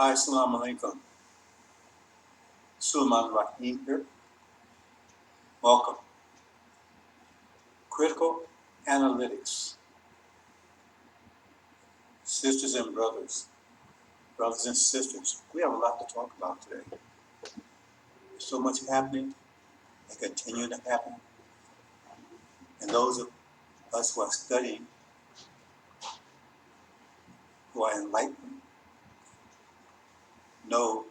Hi, Assalamu alaikum. Sulaiman Rahim here. Welcome. Critical analytics. Sisters and brothers and sisters, we have a lot to talk about today. There's so much happening and continuing to happen. And those of us who are studying, who are enlightened, know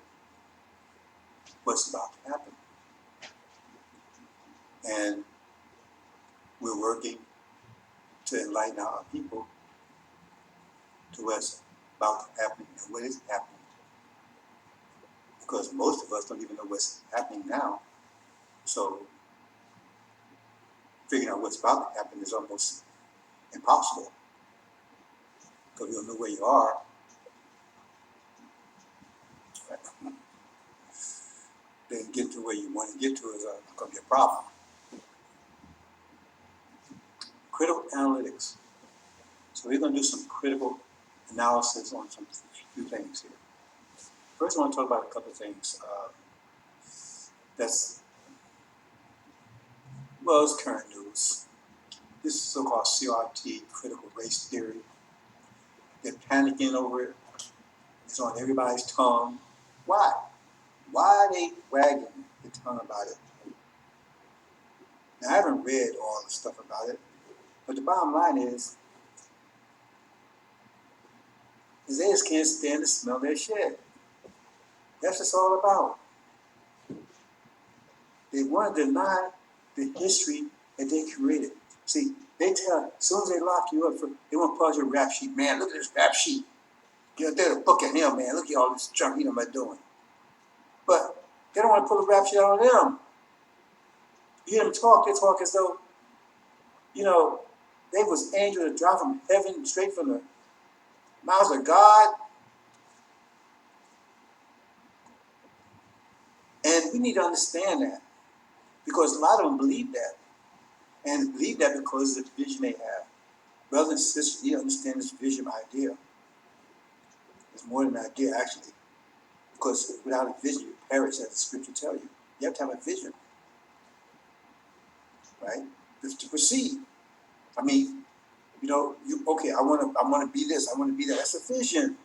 what's about to happen. And we're working to enlighten our people to what's about to happen and what is happening. Because most of us don't even know what's happening now. So figuring out what's about to happen is almost impossible. Because you don't know where you are. Then get to where you want to get to is going to be a problem. Critical analytics. So we're going to do some critical analysis on some few things here. First, I want to talk about a couple of things it's current news. This is so-called CRT, critical race theory. They're panicking over it. It's on everybody's tongue. Why? Why are they wagging the tongue about it? Now, I haven't read all the stuff about it, but the bottom line is they just can't stand the smell of their shit. That's what it's all about. They want to deny the history that they created. See, they tell, as soon as they lock you up, they want to pause your rap sheet. Man, look at this rap sheet. Get there to book at him, man. Look at all this junk he done been doing. But they don't want to pull the rap sheet out on them. You hear them talk, they talk as though, they was angels that dropped from heaven straight from the mouths of God. And we need to understand that. Because a lot of them believe that. And believe that because of the vision they have. Brothers and sisters, you understand this vision idea. It's more than an idea, actually. Because without a vision, you perish, as the scripture tells you. You have to have a vision. Right? Just to proceed. I mean, I want to be this, I want to be that. That's a vision.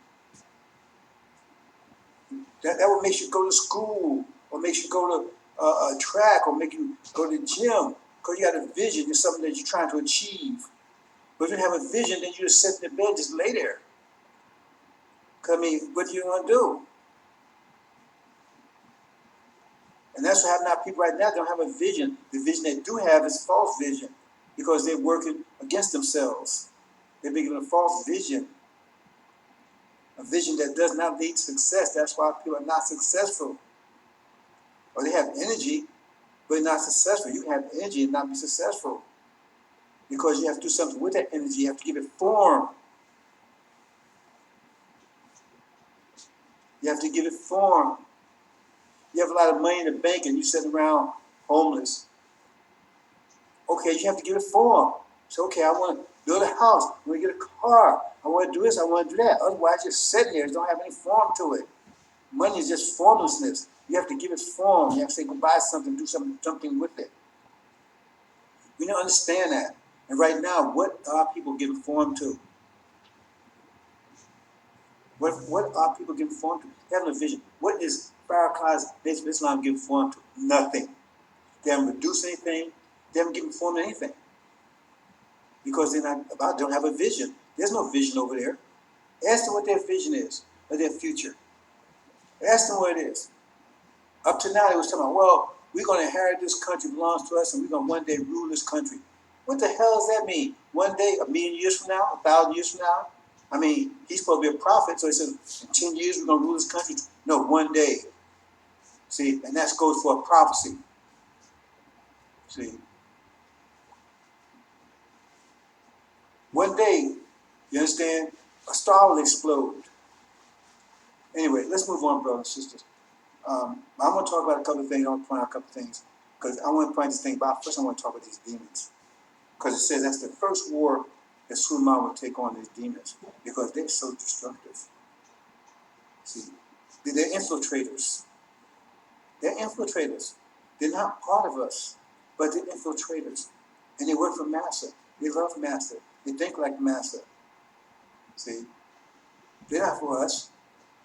That what makes you go to school, or makes you go to a track, or make you go to the gym. Because you got a vision, it's something that you're trying to achieve. But if you have a vision, then you just sit in the bed, just lay there. Because, what are you going to do? And that's what happened to people right now. They don't have a vision. The vision they do have is false vision. Because they're working against themselves. They're making a false vision. A vision that does not lead to success. That's why people are not successful. Or they have energy, but not successful. You can have energy and not be successful. Because you have to do something with that energy. You have to give it form. You have to give it form. You have a lot of money in the bank and you sit around homeless. Okay, you have to give it form. So, okay, I want to build a house. I want to get a car. I want to do this. I want to do that. Otherwise, just sitting there. It don't have any form to it. Money is just formlessness. You have to give it form. You have to say, go buy something, do something with it. We don't understand that. And right now, what are people giving form to? What are people giving form to? They have no vision. What is Farrakhan's Nation of Islam giving form to? Nothing. They haven't reduced anything. They haven't given form to anything. Because they don't have a vision. There's no vision over there. Ask them what their vision is of their future. Ask them what it is. Up to now, they was talking about, well, we're going to inherit this country, belongs to us, and we're going to one day rule this country. What the hell does that mean? One day, 1,000,000 years from now, 1,000 years from now? He's supposed to be a prophet, so he says, in 10 years, we're going to rule this country. No, one day. See, and that goes for a prophecy. See. One day, you understand, a star will explode. Anyway, let's move on, brothers and sisters. I'm going to talk about a couple of things. I want to point out a couple of things. Because I want to point this thing about. First, I want to talk about these demons. Because it says that's the first war that Suleiman will take on these demons. Because they're so destructive. See, They're infiltrators. They're infiltrators. They're not part of us, but they're infiltrators. And they work for Master. They love Master. They think like Master. See? They're not for us,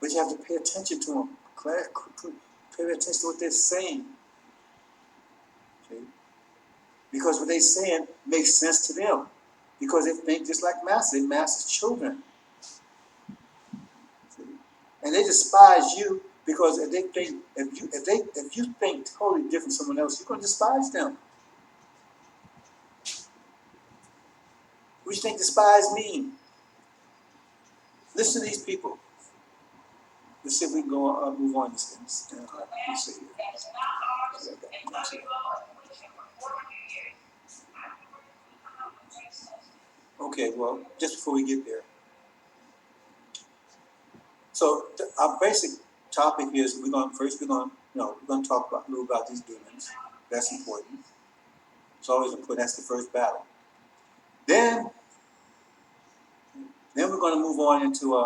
but you have to pay attention to them. Pay attention to what they're saying. See? Because what they're saying makes sense to them. Because they think just like Master. They're Master's children. See? And they despise you because if you think totally different from someone else, you're going to despise them. What do you think despise mean? Listen to these people. Let's see if we can go move on this thing. Let's see here. Okay, well, just before we get there. So our basic topic is we're going to talk about a little about these demons. That's important. It's always important. That's the first battle. Then we're going to move on into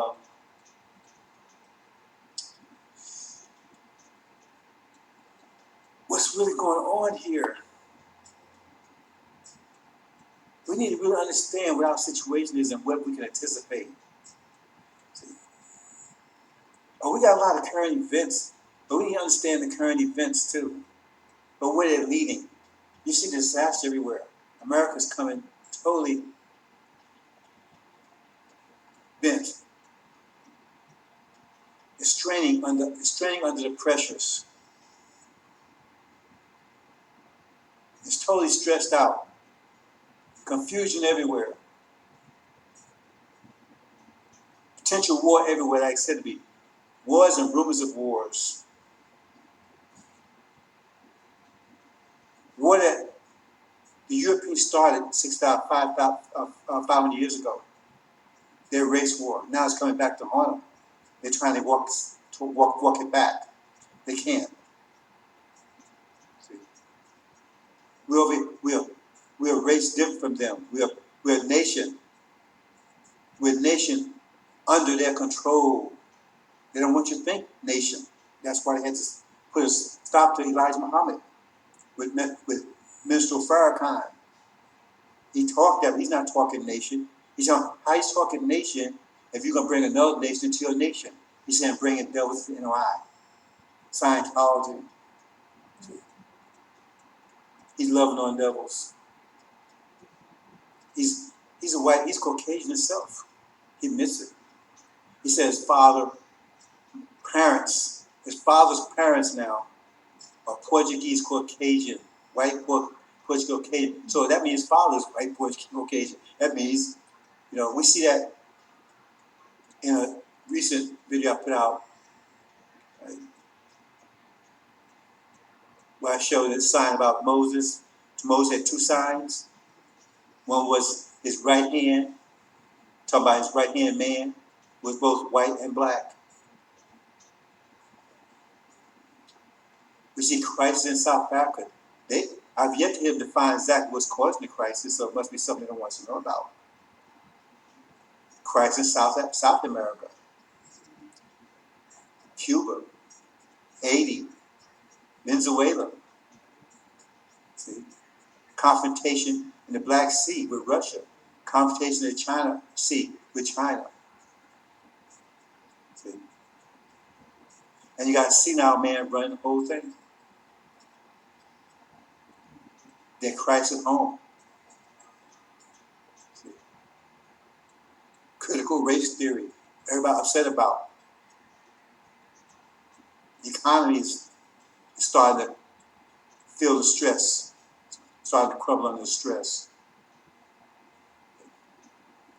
what's really going on here. We need to really understand what our situation is and what we can anticipate. See? Oh, we got a lot of current events, but we need to understand the current events too. But where they're leading. You see disaster everywhere. America's coming totally bent. It's straining under the pressures. It's totally stressed out. Confusion everywhere. Potential war everywhere, like I said to be. Wars and rumors of wars. War that the Europeans started 500 years ago. Their race war. Now it's coming back to haunt them. They're trying to walk it back. They can't. See? We're a race different from them. We're a nation. We're a nation under their control. They don't want you to think nation. That's why they had to put a stop to Elijah Muhammad with Minstrel Farrakhan. He talked that, but he's not talking nation. He's saying, how he's talking nation if you're going to bring another nation into your nation? He's saying, bring in devils to the NOI. Scientology. He's loving on devils. He's Caucasian himself. He admits it. He says his father's parents now are Portuguese Caucasian, white Portuguese Caucasian. So that means his father's white Portuguese Caucasian. That means, we see that in a recent video I put out, right, where I showed this sign about Moses. Moses had two signs. One was his right hand, talking about his right hand man, was both white and black. We see crisis in South Africa. I've yet to hear them define exactly what's causing the crisis, so it must be something they want to know about. Crisis in South America, Cuba, Haiti, Venezuela. See? Confrontation in the Black Sea with Russia. Confrontation in the China Sea with China. See? And you got a senile man running the whole thing. Their crisis at home. See? Critical race theory. Everybody upset about. The economy is starting to feel the stress. Starting to crumble under the stress.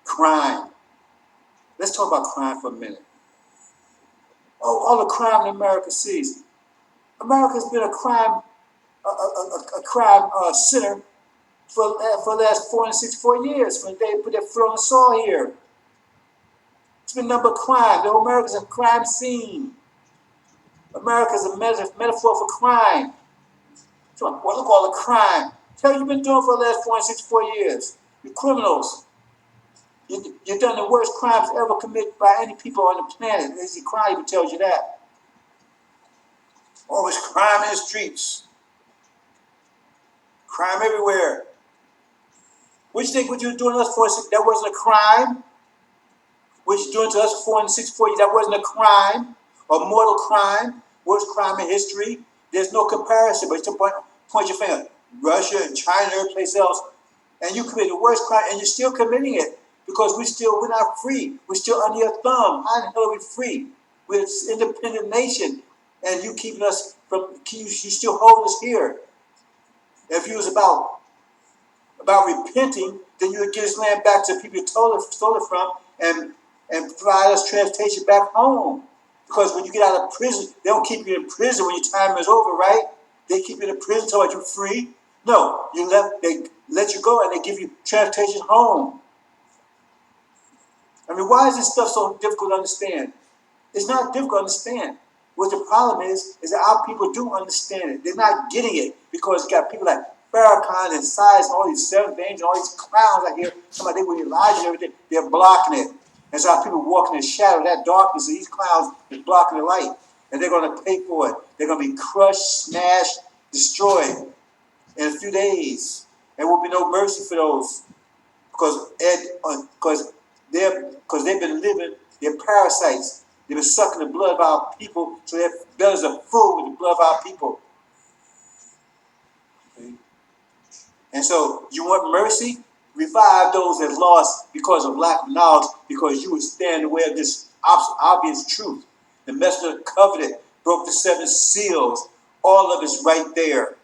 Crime. Let's talk about crime for a minute. Oh, all the crime in America sees. America's been a crime center for the last 464 years when they put their foot on the soil here. It's been number of crime. The whole America's a crime scene. America's a metaphor for crime. So, well, look at all the crime. What have you been doing for the last 464 years? You're criminals. You've done the worst crimes ever committed by any people on the planet. There's a crime that tells you that. Always crime in the streets. Crime everywhere. What you think what you were doing to us for? That wasn't a crime? What you doing to us for in 64 years? That wasn't a crime, a mortal crime, worst crime in history. There's no comparison, but you point your finger. Russia and China and every place else, and you commit the worst crime, and you're still committing it because we're not free. We're still under your thumb. How the hell are we free? We're an independent nation, and you keeping us from. You still hold us here. If you was about repenting, then you would give this land back to the people you stole it from, and provide us transportation back home. Because when you get out of prison, they don't keep you in prison when your time is over, right? They keep you in prison until you're free. No, they let you go and they give you transportation home. I mean, why is this stuff so difficult to understand? It's not difficult to understand. What the problem is that our people do understand it. They're not getting it because you got people like Farrakhan and Size and all these seventh angels and all these clowns out here. Somebody they were Elijah and everything. They're blocking it. And so our people walking in the shadow of that darkness, and these clowns is blocking the light. And they're going to pay for it. They're going to be crushed, smashed, destroyed in a few days. There will be no mercy for those because they've been living. They're parasites. They've been sucking the blood of our people, so their bellies are full with the blood of our people. Okay. And so, you want mercy? Revive those that lost because of lack of knowledge, because you would stand in the way of this obvious truth. The messenger of the covenant broke the 7 seals. All of it's right there.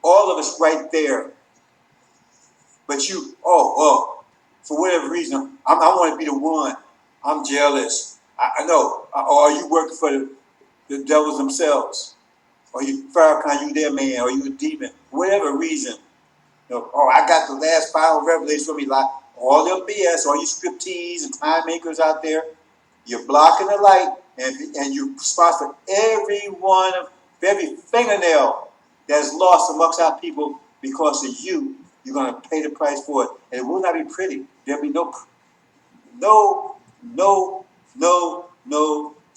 All of it's right there. But you, for whatever reason, I want to be the one. I'm jealous. I know. Or are you working for the devils themselves? Or you Farrakhan, you their man, or you a demon? Whatever reason. I got the last final revelation for me. Like all your BS, all you scriptees and time makers out there, you're blocking the light, and you're responsible for every fingernail that's lost amongst our people because of you. You're going to pay the price for it, and it will not be pretty. There'll be no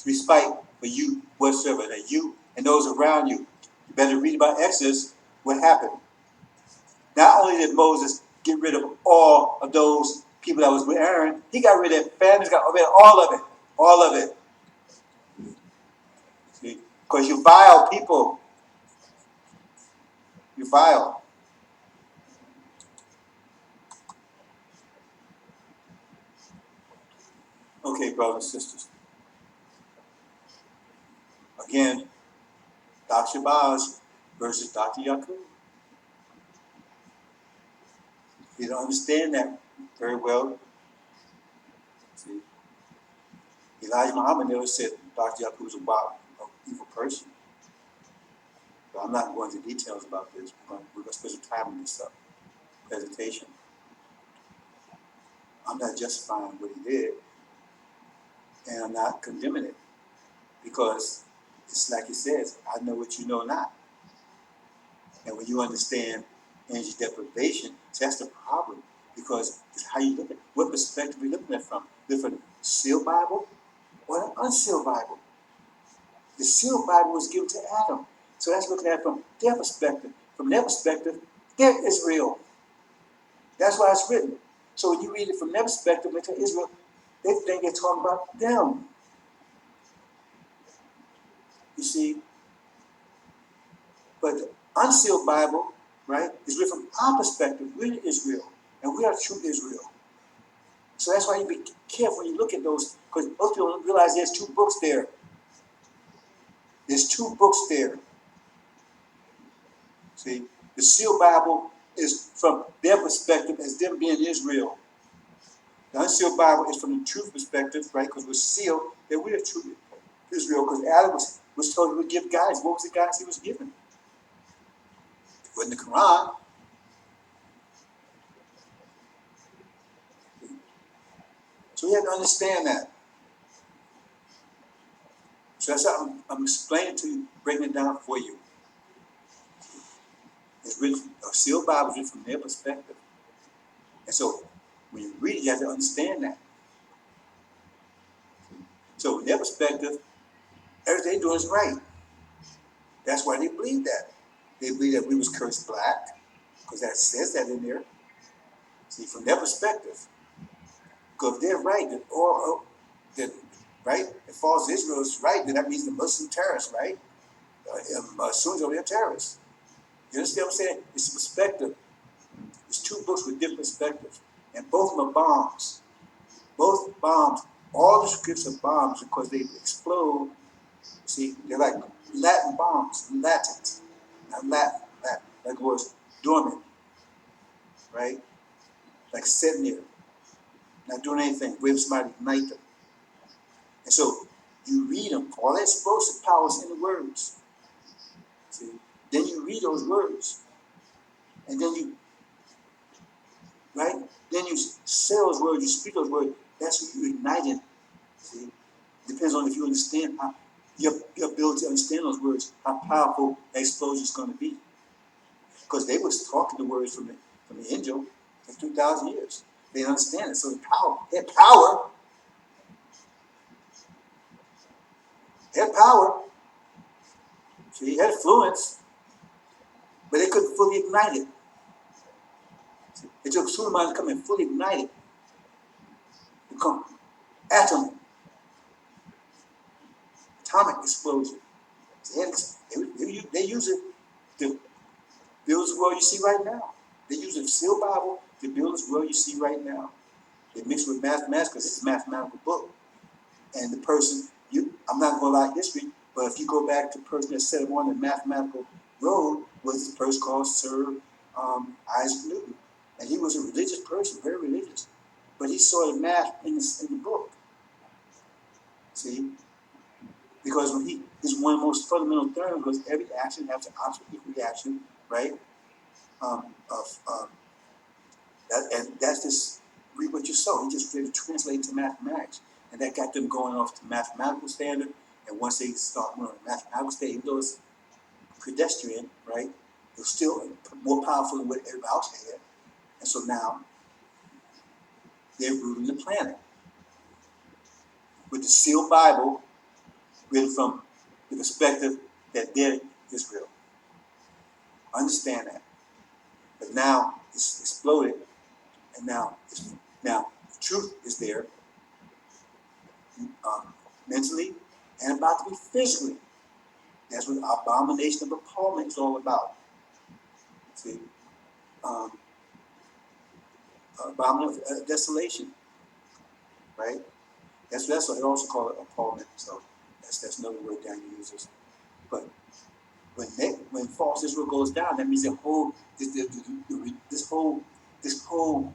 respite for you whatsoever. That you and those around you. You better read about Exodus. What happened? Not only did Moses get rid of all of those people that was with Aaron, he got rid of their families, got rid of all of it. All of it. See? Because you vile people. You vile. Okay, brothers and sisters. Again, Dr. Shabazz versus Dr. Yakub. You don't understand that very well. See? Elijah Muhammad never said Dr. Yakub was a wild, evil person. But I'm not going into details about this. We're going to spend some time on this presentation. I'm not justifying what he did, and I'm not condemning it, because it's like it says, I know what you know not. And when you understand energy deprivation, that's the problem, because it's how you look at it. What perspective are you looking at from? Look from the sealed Bible or the unsealed Bible? The sealed Bible was given to Adam. So that's looking at it from their perspective. From their perspective, they're Israel. That's why it's written. So when you read it from their perspective into Israel, they think they're talking about them. You see? But the unsealed Bible, right, is written from our perspective. We're Israel, and we are true Israel. So that's why you be careful when you look at those, because most people don't realize there's 2 books there. There's 2 books there. See, the sealed Bible is from their perspective as them being Israel. The unsealed Bible is from the truth perspective, right? Because we're sealed that we are true Israel. Because Adam was told he would give guidance. What was the guidance he was given? It wasn't the Quran. So we have to understand that. So that's how I'm explaining to you, breaking it down for you. It's written, a sealed Bible is written from their perspective. And so when you read it, you have to understand that. So from their perspective, everything they're doing is right. That's why they believe that. They believe that we was cursed black, because that says that in there. See, from their perspective, because if they're right, that all that right, if false Israel is right, then that means the Muslim terrorists, right? Sunnis are terrorists. You understand what I'm saying? It's a perspective. It's two books with different perspectives, and both of them are bombs. Both bombs. All the scripts are bombs because they explode. See, they're like Latin bombs, Latins, not Latin, Latin, like it was dormant, right? Like sitting there, not doing anything, wait for somebody to ignite them. And so you read them, all that explosive power is in the words. See? Then you read those words, and then you, right? Then you say those words, you speak those words, that's what you're igniting. See? Depends on if you understand how, your ability to understand those words, how powerful that explosion is going to be. Because they was talking the words from the angel for 2,000 years. They understand it. So the power, had power. So he had influence, but they couldn't fully ignite it. It took Suleiman to come and fully ignite it, become atom, atomic explosion. So they use it to build this world you see right now. They use the sealed Bible to build this world you see right now. They mix with mathematics because it's a mathematical book. And the person, I'm not going to lie history, but if you go back to the person that set him on the mathematical road, was this person called Sir Isaac Newton. And he was a religious person, very religious. But he saw the math in the book. See? Because when he is one of the most fundamental terms, because every action has an opposite equal reaction, right? And that's just read what you saw. He just really translated to mathematics. And that got them going off to mathematical standard. And once they start going on the mathematical standard, even though it's pedestrian, right? It was still more powerful than what everybody else had. And so now they're ruling the planet with the sealed Bible written from the perspective that they're Israel. Understand that. But now it's exploded, and now the truth is there, mentally and about to be physically. That's what abomination of appalment is all about. See, abomination of desolation, right? That's what they also call it, appalment. So that's another word Daniel uses. But when false Israel goes down, that means the whole this whole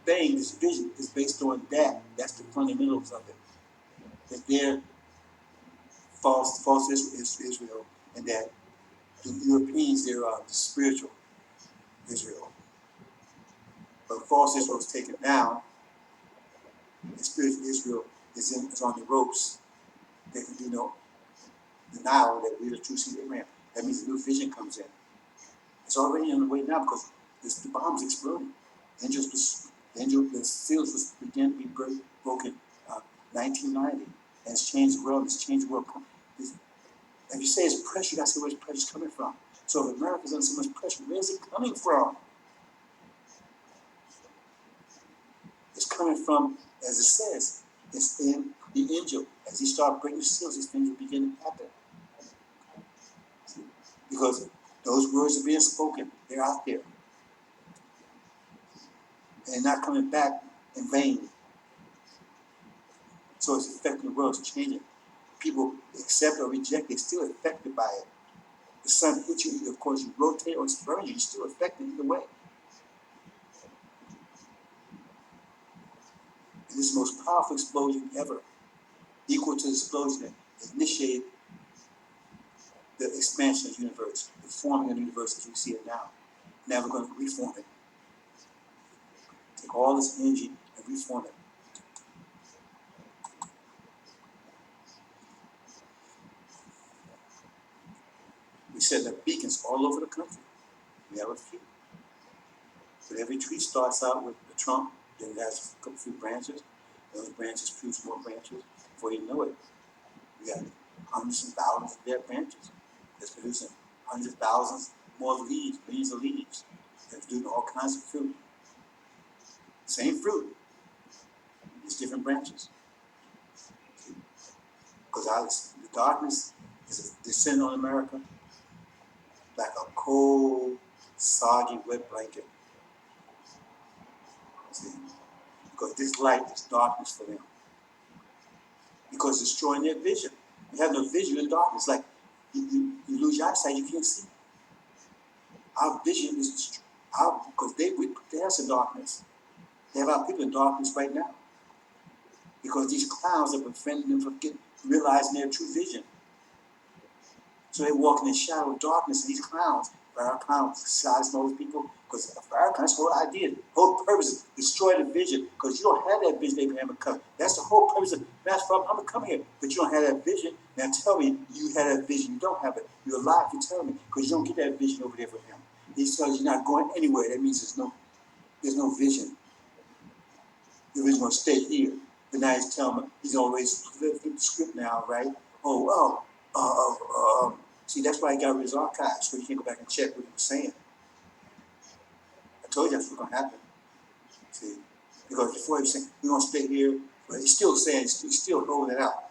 thing, this vision, is based on that. That's the fundamentals of it. That they're false Israel, and that the Europeans, they're the spiritual Israel. But false Israel is taken down, and spiritual Israel is on the ropes. There can be no denial that we're the true seed of Abraham. That means a new vision comes in. It's already on the way now because the bomb's exploding. The seals began to be broken 1990, and it's changed the world. It's changed the world. If you say it's pressure, you got to say where's pressure coming from. So if America's under so much pressure, where's it coming from? It's coming from, as it says, it's in the angel. As he started breaking the seals, these things will begin to happen. Because those words are being spoken. They're out there. And they're not coming back in vain. So it's affecting the world. It's changing. People accept or reject, they're still affected by it. The sun hits you, of course, you rotate or it's burning you, you're still affected either way. And this is the most powerful explosion ever, equal to the explosion that initiated the expansion of the universe, the forming of the universe as we see it now. Now we're going to reform it. Take all this energy and reform it. We set up beacons all over the country. We have a few. But every tree starts out with a trunk, then it has a few branches. Those branches produce more branches. Before you know it, we got hundreds and thousands of dead branches. It's producing hundreds of thousands more leaves, millions of leaves. It's doing all kinds of fruit. Same fruit, just different branches. Because the darkness is descending on America like a cold, soggy, wet blanket. See? Because this light is darkness for them. Because it's destroying their vision. You have no vision in darkness. Like you lose your eyesight, you can't see. Our vision is destroyed. Because they have some darkness. They have our people in darkness right now. Because these clouds are preventing them from realizing their true vision. So they walk in the shadow of darkness, and these clowns, fire clowns, size those people, because fire clowns, the whole idea, the whole purpose is destroy the vision, because you don't have that vision, Abraham McCullough. That's the whole purpose of that's from I'm gonna come here, but you don't have that vision. Now tell me you had that vision, you don't have it. You're alive, you're telling me, because you don't get that vision over there for him. He tells you you're not going anywhere. That means there's no vision. Your vision gonna stay here. But now he's telling me he's always flipping the script now, right? See, that's why he got rid of his archives, so you can go back and check what he was saying. I told you that's what's going to happen. See, because before he was saying, we're going to stay here, but he's still saying, he's still holding it out.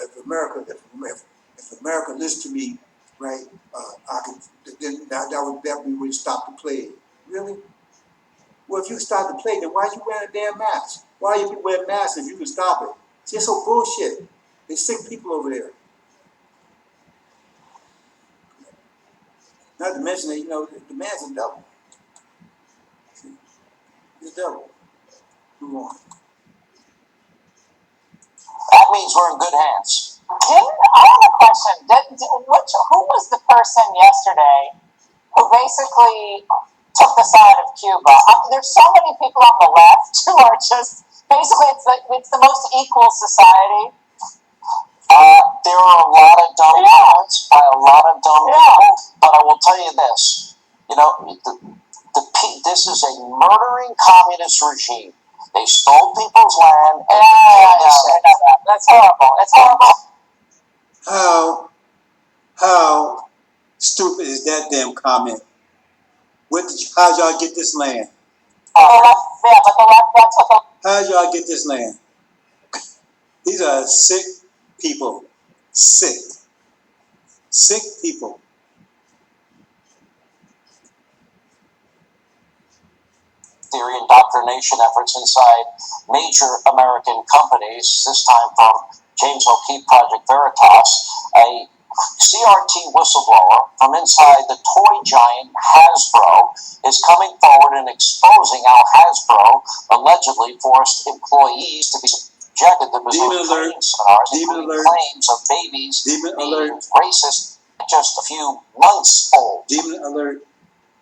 If America listens to me, right, I could, then that would stop the plague. Really? Well, if you stop the plague, then why are you wearing a damn mask? Why are you wearing masks if you can stop it? See, it's so bullshit. There's sick people over there. Not to mention that, the man's a devil. He's a devil. Move on. That means we're in good hands. I have a question. Who was the person yesterday who basically took the side of Cuba? There's so many people on the left who are just basically it's the most equal society. There are a lot of dumb comments by a lot of dumb people, but I will tell you this: this is a murdering communist regime. They stole people's land. That's horrible. It's horrible. How stupid is that damn comment? How'd y'all get this land? How'd y'all get this land? These are sick people. Sick people. Theory indoctrination efforts inside major American companies, this time from James O'Keefe Project Veritas, a CRT whistleblower from inside the toy giant Hasbro is coming forward and exposing how Hasbro allegedly forced employees to be subjected to bizarre training seminars, including claims of babies being racist just a few months old. Demon alert.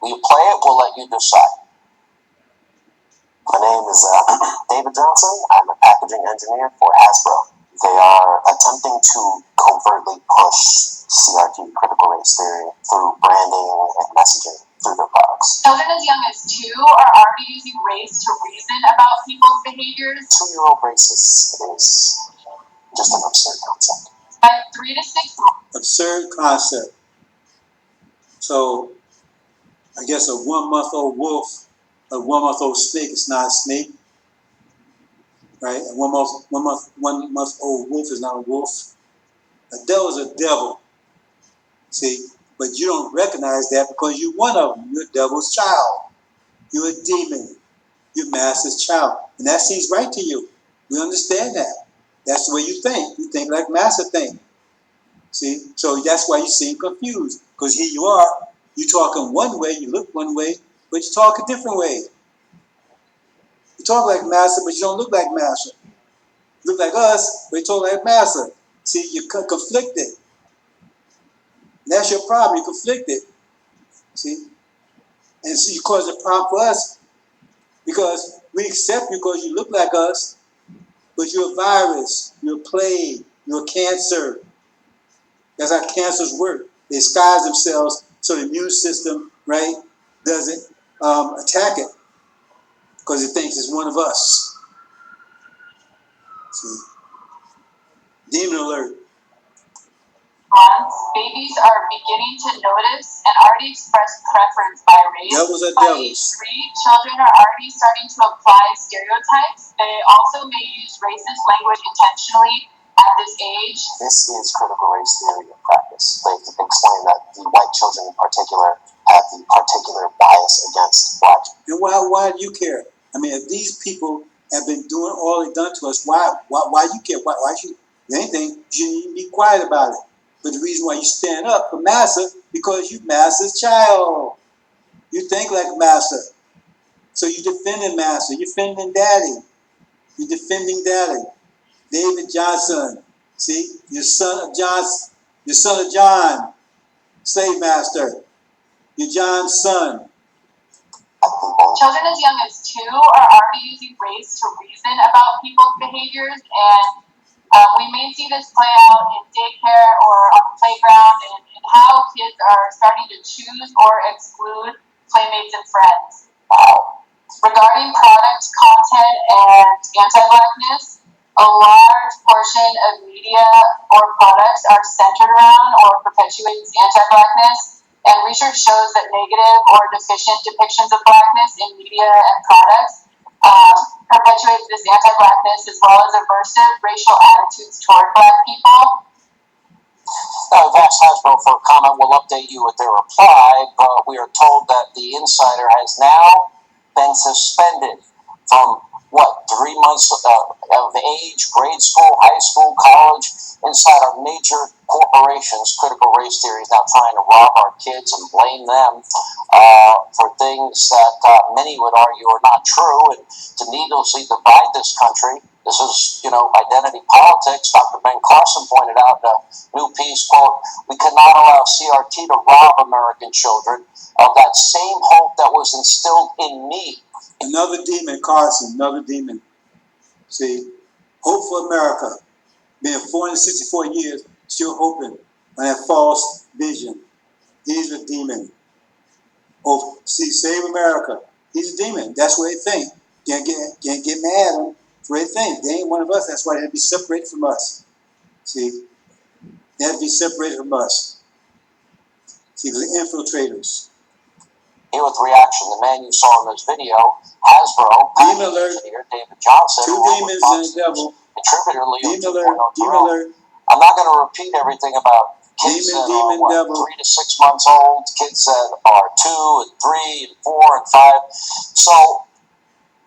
Will you play it? We'll let you decide. My name is David Johnson. I'm a packaging engineer for Hasbro. They are attempting to covertly push CRT, critical race theory, through branding and messaging through their products. Children as young as 2 are already using race to reason about people's behaviors. 2-year-old racist is just an absurd concept. At 3 to 6. Absurd concept. So, I guess a 1-month-old wolf, a 1-month-old snake is not a snake, right? A 1-month-old wolf is not a wolf. A devil is a devil. See, but you don't recognize that because you're one of them. You're a devil's child. You're a demon. You're master's child, and that seems right to you. We understand that. That's the way you think. You think like master think. See, so that's why you seem confused because here you are. You talking one way, you look one way, but you talk a different way. You talk like master, but you don't look like master. You look like us, but you talk like master. See, you're conflicted. And that's your problem. You're conflicted. See? And so you cause a problem for us because we accept you because you look like us, but you're a virus, you're a plague, you're a cancer. That's how cancers work. They disguise themselves so the immune system, right, doesn't attack it because it thinks it's one of us. See? Demon alert. months, babies are beginning to notice and already express preference by race. Devils are By devils. age 3, children are already starting to apply stereotypes. They also may use racist language intentionally at this age. This is critical race theory in practice. They explain that the white children in particular have the particular bias against black. And why do you care? I mean, if these people have been doing all they've done to us, why you care? Why should anything? You shouldn't even be quiet about it. But the reason why you stand up for Massa, because you Massa's child. You think like Massa. So you defending Massa. You're defending Daddy. You're defending Daddy. David Johnson. See? Your son of John, slave master. You're John's son. Children as young as 2 are already using race to reason about people's behaviors, and we may see this play out in daycare or on the playground, and how kids are starting to choose or exclude playmates and friends. Regarding product content and anti-blackness, a large portion of media or products are centered around or perpetuates anti-blackness. And research shows that negative or deficient depictions of blackness in media and products perpetuates this anti-blackness as well as aversive racial attitudes toward black people. I've asked Hasbro for a comment. We'll update you with their reply, but we are told that the insider has now been suspended from 3 months of age, grade school, high school, college, inside our major corporations. Critical race theory is now trying to rob our kids and blame them for things that many would argue are not true, and to needlessly divide this country. This is, identity politics. Dr. Ben Carson pointed out in a new piece, quote, "We cannot allow CRT to rob American children of that same hope that was instilled in me." Another demon, Carson, another demon. See, hope for America. Been 464 years, still hoping on that false vision. He's a demon. Oh, see, save America. He's a demon. That's what they think. Can't get mad at them for what they think. They ain't one of us. That's why they have to be separated from us. See, they have to be separated from us. See, the infiltrators. Here with reaction, the man you saw in this video, Hasbro, Demon alert. engineer David Johnson, 2 demons and a devil. contributor Leo Demon alert. 2.0 Demon Jerome. alert. I'm not going to repeat everything about kids Demon, that are devil. 3 to 6 months old, kids that are 2 and 3 and 4 and 5. So,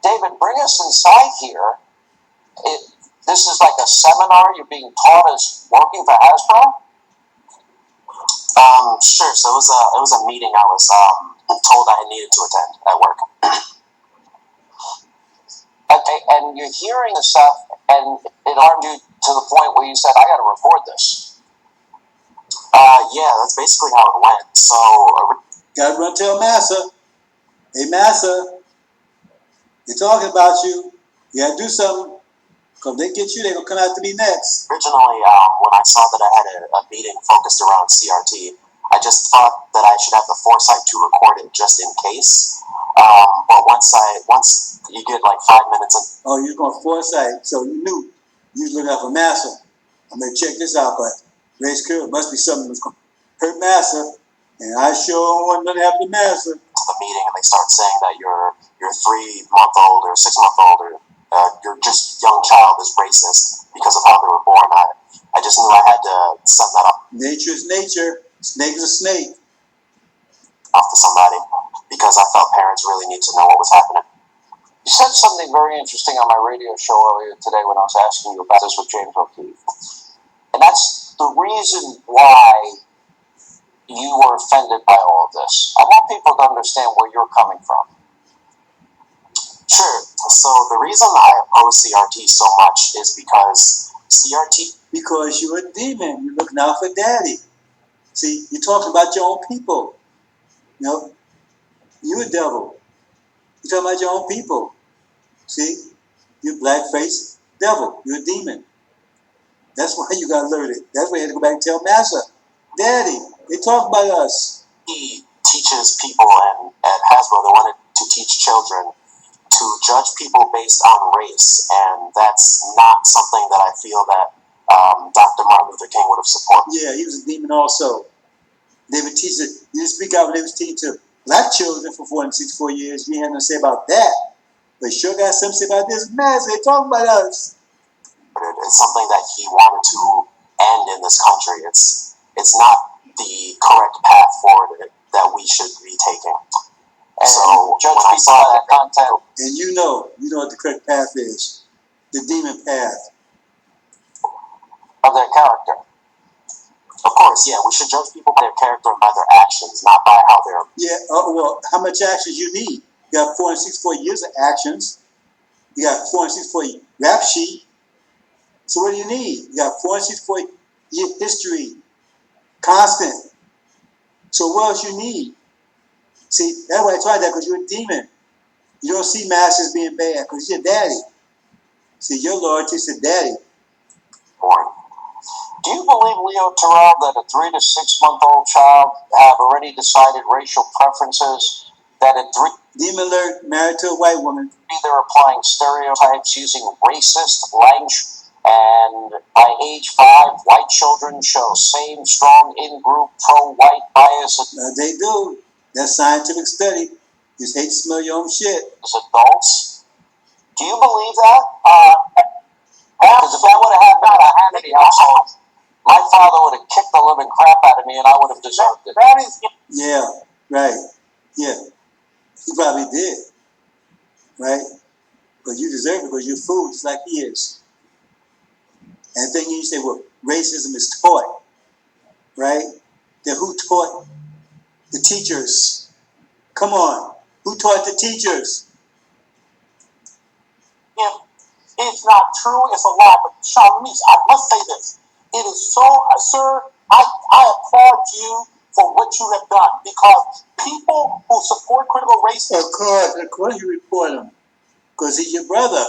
David, bring us inside here. This is like a seminar you're being taught as working for Hasbro? Sure. So it was a meeting I was told I needed to attend at work. Okay, and you're hearing the stuff, and it alarmed you to the point where you said, "I got to report this." Yeah, that's basically how it went. So Gotta run tell Massa. Hey Massa, they're talking about you. You gotta do something. Because they get you, they're gonna come after me next. originally, when I saw that I had a meeting focused around CRT, I just thought that I should have the foresight to record it just in case. But once you get like 5 minutes in, Oh, you're going foresight. So you knew you was looking out for Massa. I'm gonna check this out, but race curve must be something that's gonna hurt Massa. And I sure don't want nothing to happen to Massa. the meeting and they start saying that your 3-month-old or 6-month-old or your just young child is racist because of how they were born. I just knew I had to send that Nature is nature. Snake is a snake. off to somebody because I felt parents really need to know what was happening. You said something very interesting on my radio show earlier today when I was asking you about this with James O'Keefe. And that's the reason why you were offended by all of this. I want people to understand where you're coming from. Sure. So the reason I oppose CRT so much is because CRT. Because you're a demon. You're looking out for daddy. See, you're talking about your own people. You know, you're a devil. You're talking about your own people. See, you're black-faced devil. You're a demon. That's why you got alerted. That's why you had to go back and tell Massa, Daddy, they talk about us. He teaches people, and at Hasbro, they wanted to teach children to judge people based on race, and that's not something that I feel that Dr. Martin Luther King would have supported. Yeah, he was a demon also. They would teach it. You didn't speak out when they was teaching to black children for 464 years. You ain't had nothing to say about that. But sure got something to say about this mess. They talking about us. It's something that he wanted to end in this country. It's not the correct path forward that we should be taking. And So judge when I people saw by that content. And you know what the correct path is. The demon path. Of their character. of course, yeah, we should judge people by their character and by their actions, not by how they're. Yeah, well, how much actions you need? You got 464 years of actions. You got 464 rap sheet. So what do you need? You got 464 year history, constant. So what else you need? See, that's why I tried that, because you're a demon. You don't see masters being bad because you're daddy. See, your loyalty is to daddy. Boring. Do you believe, Leo Terrell, that a 3 to 6 month old child have already decided racial preferences? That at 3 Demon alert, married to a white woman. they're applying stereotypes using racist language, and by age 5, white children show same strong in-group pro-white bias They do. That's scientific study. Just hate to smell your own shit. as adults? Do you believe that? Because if that would have happened in a Hannity household, my father would have kicked the living crap out of me, and I would have deserved it. That is Yeah, right. Yeah, he probably did. Right? But you deserve it because you're fool just like he is. And the thing you say, well, racism is taught. Right? Then who taught the teachers? Come on. Who taught the teachers? It's not true, it's a lie. But Charlize, I must say this. It is so, sir, I applaud you for what you have done, because people who support critical race Of course you report him. Because he's your brother.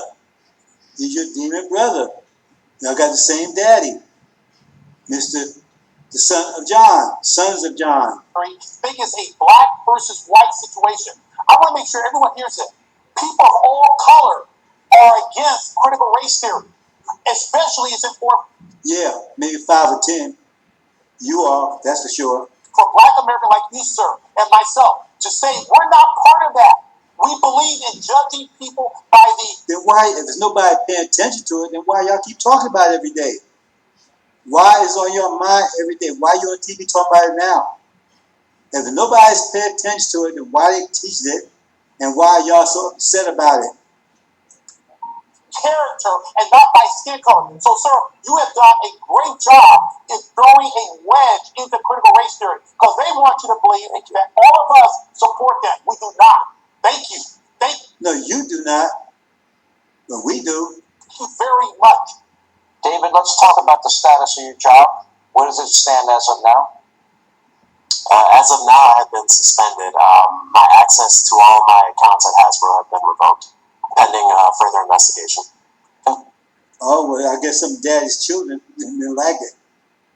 He's your demon brother. Y'all got the same daddy. Mr. the son of John, sons of John. thing is a black versus white situation. I want to make sure everyone hears it. People of all color are against critical race theory, especially it's important Yeah, maybe 5 or 10. You are, that's for sure. for black Americans like you, sir, and myself, to say we're not part of that. We believe in judging people by the Then why, if there's nobody paying attention to it, then why y'all keep talking about it every day? Why is it on your mind every day? Why you on TV talking about it now? If nobody's paying attention to it, then why they teach it? And why y'all so upset about it? character and not by skin color. So, sir, you have done a great job in throwing a wedge into critical race theory, because they want you to believe that all of us support that. We do not. Thank you. Thank No, you do not. But we do. you very much. David, let's talk about the status of your job. Where does it stand as of now? As of now, I have been suspended. My access to all my accounts at Hasbro have been revoked, pending further investigation. Oh, well, I guess some daddy's children didn't like it.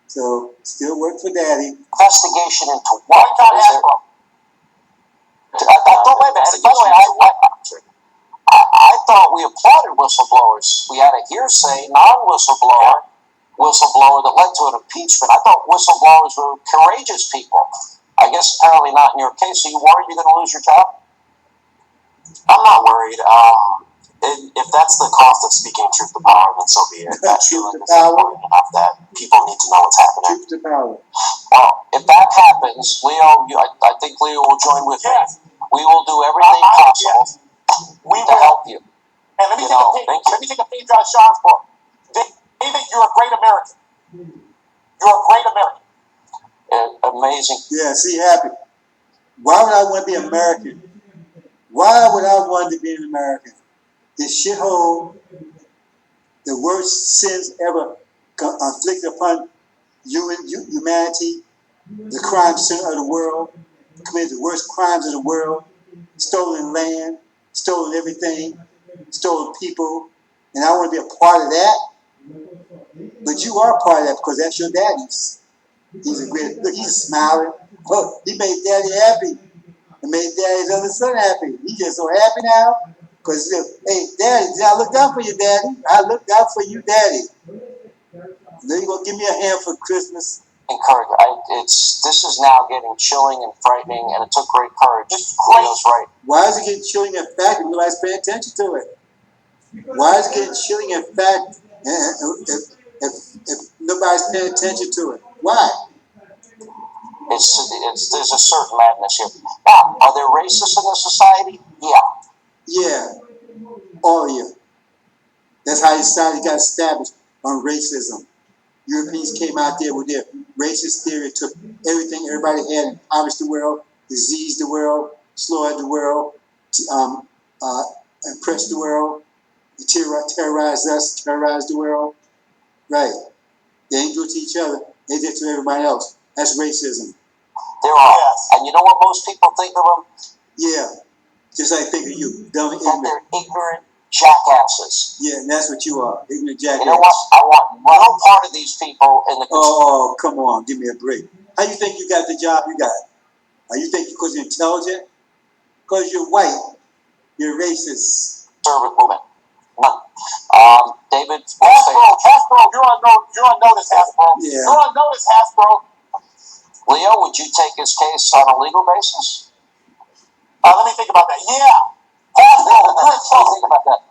So, still work for daddy. Investigation into Why what? not Is there- Hasbro? Don't wait a minute. By the way, I thought we applauded whistleblowers. We had a hearsay, non-whistleblower whistleblower that led to an impeachment. I thought whistleblowers were courageous people. I guess apparently not in your case. Are you worried you're going to lose your job? I'm not worried. If that's the cost of speaking truth to power, then so be it. That Truth feeling to is power. important enough that people need to know what's happening. Truth to power. Well, if that happens, Leo, I think Leo will join with Yes. me. We will do everything possible We to will. help you. And let me You take know, a page. thank you. Let me take a page out of Sean's book. David, you're a great American. You're a great American. Amazing. Yeah, see, happy. Why would I want to be American? Why would I want to be an American? This shithole, the worst sins ever inflicted upon humanity, the crime center of the world, committed the worst crimes of the world, stolen land, stolen everything, stolen people, and I want to be a part of that. But you are a part of that because that's your daddy's. He's a great, look, he's smiling. Look, he made daddy happy. And made daddy's other son happy. He just so happy now. Because, hey, daddy, I looked out for you, daddy. I looked out for you, daddy. And then you're gonna give me a hand for Christmas. This is now getting chilling and frightening, and it took great courage. It's great. Leo's right. Why is it getting chilling in fact if nobody's paying attention to it? Why is it getting chilling in fact if nobody's paying attention to it? Why? There's a certain madness here. Now, are there racists in this society? Yeah. Yeah, all of you. That's how society got established on racism. Europeans came out there with their racist theory, took everything everybody had, impoverished the world, diseased the world, slaughtered the world, oppressed the world, terrorized us, terrorized the world. Right. They ain't do it to each other, they did it to everybody else. That's racism. There are. Yes. And you know what most people think of them? Yeah. Just like think of you, dumb and That ignorant. they're ignorant jackasses. Yeah, and that's what you are, ignorant jackass. You know what? I want no part of these people in the Oh, come on, give me a break. How you think you got the job you got? You think because you're intelligent? Because you're white, you're racist. conservative movement. None. David, Hasbro, you're on notice, Hasbro. Yeah. You're on notice, Hasbro. Leo, would you take his case on a legal basis? Let me think about that. Yeah. Hasbro, Think about that.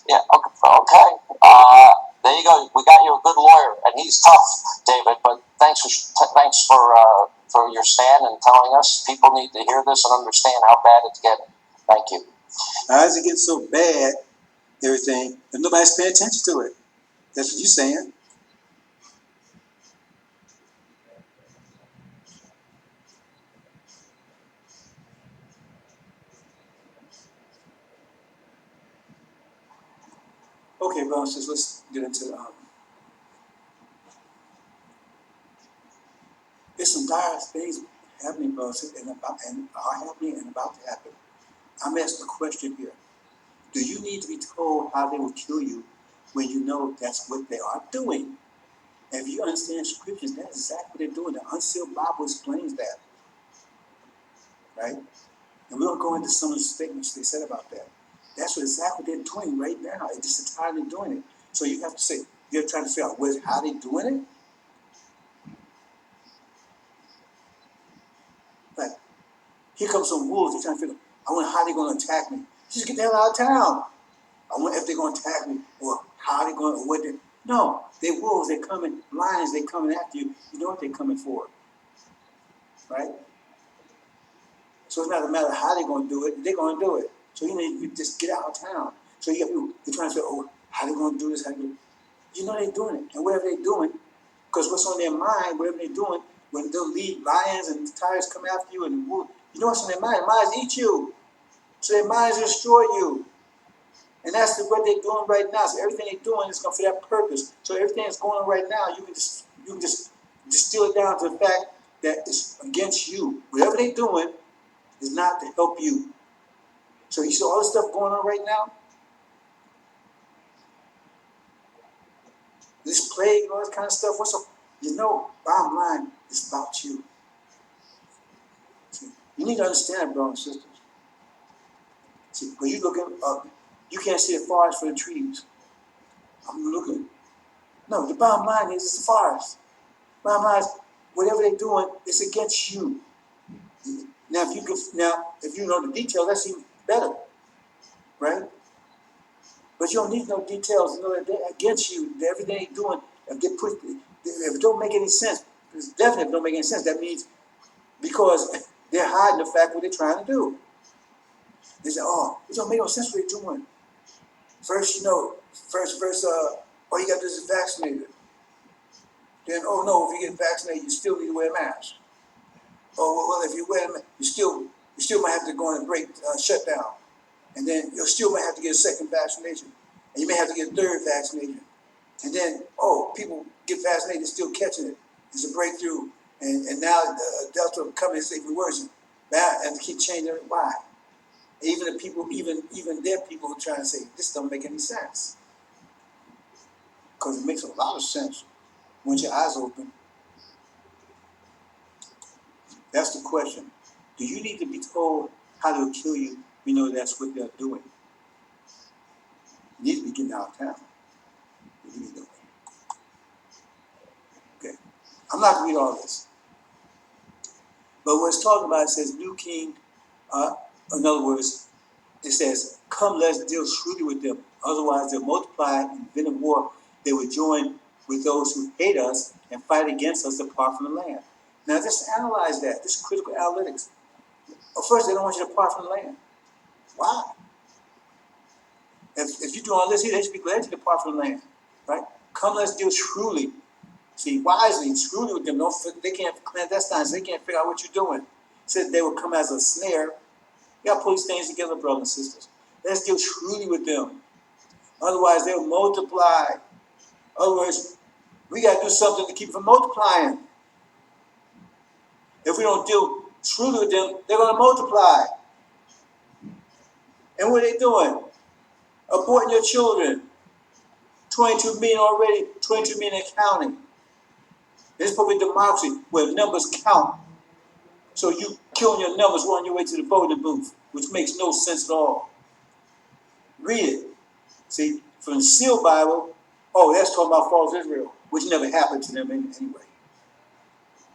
Yeah. Okay. There you go. We got you a good lawyer, and he's tough, David. But thanks for your stand and telling us. People need to hear this and understand how bad it's getting. Thank you. How does it get so bad, everything, if nobody's paying attention to it? That's what you're saying. Okay, well, so let's get into there's some dire things happening, bro, and are happening and about to happen. I'm asking a question here. Do you need to be told how they will kill you when you know that's what they are doing? And if you understand scriptures, that's exactly what they're doing. The unsealed Bible explains that, right? And we're going to go into some of the statements they said about that. That's what exactly they're doing right now. They're just entirely doing it. So you have to say, you're trying to figure out how they're doing it. Like, here comes some wolves. They're trying to figure out, I wonder how they're going to attack me. Just get the hell out of town. I wonder if they're going to attack me or how they're going to, or what they. No, they're wolves. They're coming, lions. They're coming after you. You know what they're coming for, right? So it's not a matter of how they're going to do it. They're going to do it. So you just get out of town. So you have people, they're trying to say, oh, how they going to do this? How they do it? You know they're doing it. And whatever they're doing, because what's on their mind, whatever they're doing, when they'll lead lions and tigers come after you and wolves, you know what's on their mind? Their minds eat you. So their minds destroy you. And that's what they're doing right now. So everything they're doing is going for that purpose. So everything that's going on right now, you can just distill it down to the fact that it's against you. Whatever they're doing is not to help you. So you see all this stuff going on right now? This plague and all this kind of stuff, what's up? You know, bottom line, it's about you. See, you need to understand, brothers and sisters. See, when you looking up, you can't see the forest for the trees. I'm looking. No, the bottom line is it's the forest. Bottom line is whatever they're doing, it's against you. Now, if you know the details, that's even better, right? But you don't need no details to know that they're against you. That everything they're doing, if it don't make any sense, it's definitely if it don't make any sense, that means because they're hiding the fact what they're trying to do. They say, oh, it don't make no sense what they're doing. First, oh, you got to do is vaccinated. Then, oh no, if you get vaccinated, you still need to wear a mask. Oh, well, if you wear a mask, you still might have to go on a break, shutdown. And then you still might have to get a second vaccination. And you may have to get a third vaccination. And then, people get vaccinated, still catching it. It's a breakthrough. And now the Delta coming is even worse. And keep changing it. Why? Even the people, even their people are trying to say, this don't make any sense. Because it makes a lot of sense once your eyes open. That's the question. Do you need to be told how they'll kill you? You know that's what they're doing. You need to be getting out of town. You need to know. not going to read all this. But what it's talking about, it says, new king, in other words, it says, come, let's deal shrewdly with them. Otherwise, they'll multiply in venom war. They will join with those who hate us and fight against us apart from the land. Now, just analyze that. This is critical analytics. Well, first, they don't want you to depart from the land. Why? If you're doing all this here, they should be glad to depart from the land, right? Come, let's deal shrewdly. See, wisely, shrewdly with them. They can't clandestine, so they can't figure out what you're doing. It said they would come as a snare. You got to put these things together, brothers and sisters. Let's deal shrewdly with them. Otherwise, they'll multiply. In other words, we got to do something to keep from multiplying. If we don't deal shrewdly with them, they're going to multiply. And what are they doing? Aborting your children. 22 million already, 22 million and counting. This is probably democracy where numbers count. So you killing your numbers on your way to the voting booth, which makes no sense at all. Read it. See, from the Seal Bible, oh, that's talking about false Israel, which never happened to them anyway.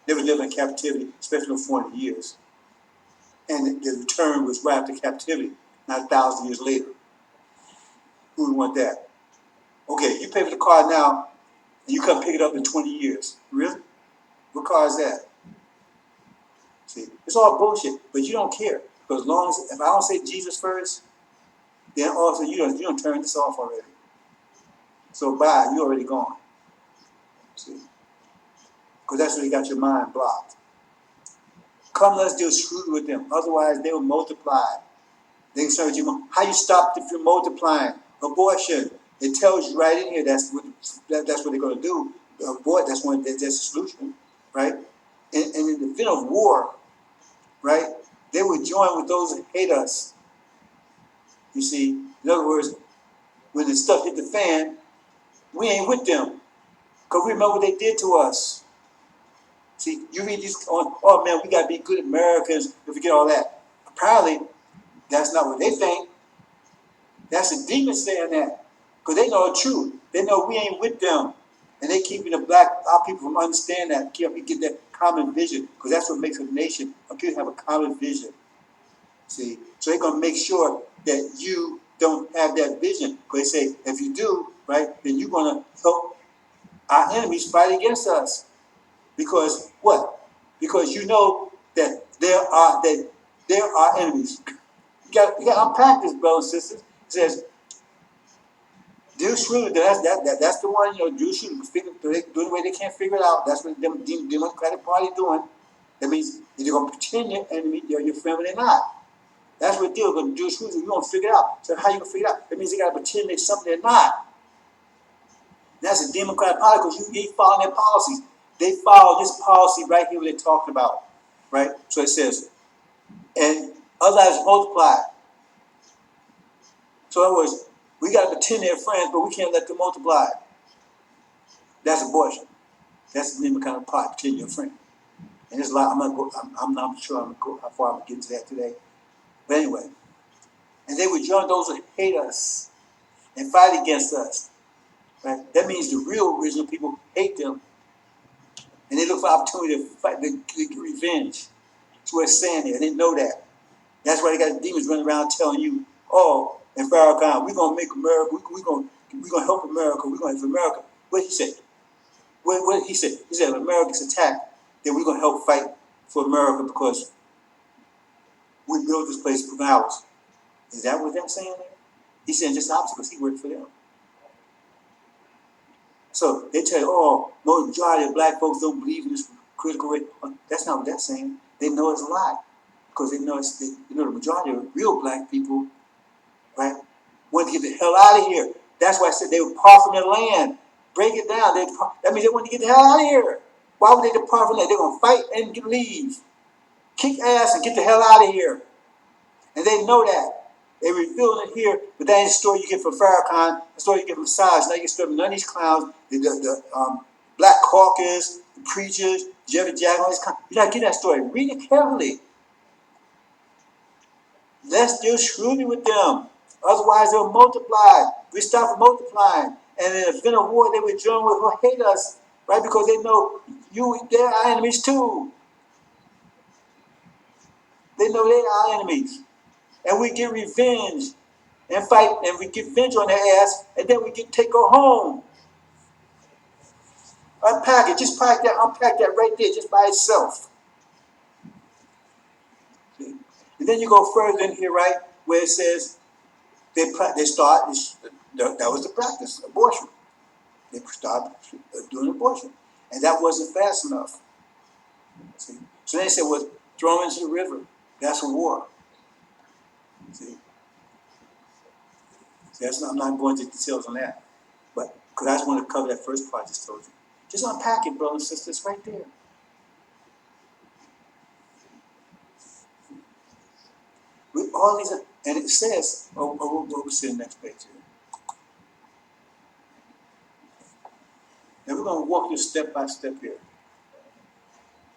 They were living in captivity, especially for 40 years. And the return was right after captivity, not 1,000 years later. Who would want that? Okay, you pay for the car now, and you come pick it up in 20 years. Really? What car is that? See, it's all bullshit, but you don't care. Because as long as, if I don't say Jesus first, then also you don't turn this off already. So bye, you're already gone. See? Because that's where you got your mind blocked. Come, let's deal shrewdly with them. Otherwise, they will multiply. They can start you. How you stop if you're multiplying? Abortion. It tells you right in here that's what they're going to do. Abort. That's the solution, right? And in the event of war, right? They would join with those that hate us. You see, in other words, when the stuff hit the fan, we ain't with them. Because we remember what they did to us. See, you read these, oh man, we got to be good Americans if we get all that. Apparently, that's not what they think. That's the demons saying that. Because they know the truth. They know we ain't with them. And they keeping our people from understanding that. We get that common vision. Because that's what makes a nation. People have a common vision. See? So they're going to make sure that you don't have that vision. Because they say, if you do, right, then you're going to help our enemies fight against us. Because what? Because you know that there are enemies. You got to unpack this, brothers and sisters. It says, deal shrewdly. That's the one, deal shrewdly. Doing the way they can't figure it out. That's what the Democratic Party doing. That means they're going to pretend your enemy, they're your friend, but they're not. That's what they're going to do shrewdly. You're going to figure it out. So how you going to figure it out? That means they got to pretend they're something they're not. That's a Democratic Party because you ain't following their policies. They follow this policy right here what they're talking about. Right? So it says, and others multiply. So in other words, we got to pretend they're friends, but we can't let them multiply. That's abortion. That's the name of kind of part, pretend you're a friend. And there's a lot, I'm not sure how far I'm going to get to that today. But anyway, and they would join those who hate us and fight against us. Right? That means the real original people hate them. And they look for opportunity to fight, to get revenge. That's what it's saying there. They know that. That's why they got the demons running around telling you, oh, in Farrakhan, we're gonna make America. We're gonna help America. We're gonna help America. What he said? What he said? He said, if America's attacked, then we're gonna help fight for America because we built this place for ours. Is that what they're saying there? He's saying just the opposite because he worked for them. So they tell you, oh, majority of black folks don't believe in this critical race. That's not what they're saying. They know it's a lie because they know the majority of real black people. Right? Want to get the hell out of here. That's why I said they would depart from their land. Break it down. That means they want to get the hell out of here. Why would they depart from that? They're going to fight and leave. Kick ass and get the hell out of here. And they know that. They're revealing it here, but that ain't the story you get from Farrakhan, the story you get from Saj. Now you get from none of these clowns, the Black Caucus, the preachers, Jeffrey Jackson, all these clowns. You're not getting that story. Read it carefully. Let's deal shrewdly with them. Otherwise, they'll multiply. We stop from multiplying. And in the event of war, they would join with who hate us, right? Because they know They're our enemies too. They know they're our enemies. And we get revenge and fight, and we get revenge on their ass, and then we get take her home. Unpack it, just unpack that right there, just by itself. See? And then you go further in here, right, where it says they start. That was the practice, abortion. They start doing abortion, and that wasn't fast enough. See? So they said, "Well, throw into the river. That's a war." See? I'm not going into details on that, but because I just want to cover that first part I just told you. Just unpack it, brothers and sisters, right there. With all these, and it says, we'll see the next page here. Now we're going to walk you step by step here.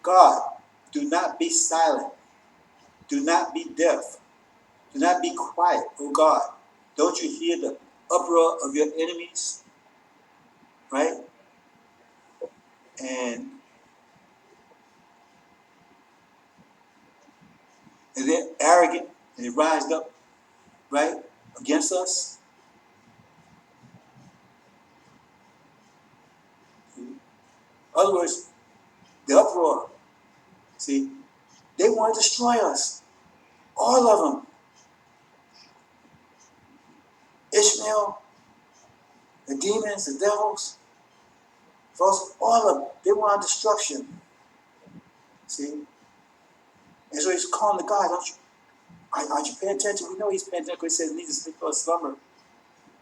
God, do not be silent. Do not be deaf. Do not be quiet, oh God. Don't you hear the uproar of your enemies? Right? And they're arrogant and they rised up, right, against us. In other words, the uproar. See, they want to destroy us. All of them. Ishmael, the demons, the devils, false, all of them, they want destruction. See? And so he's calling the God, aren't you paying attention? We know he's paying attention because he says, neither sleep nor slumber.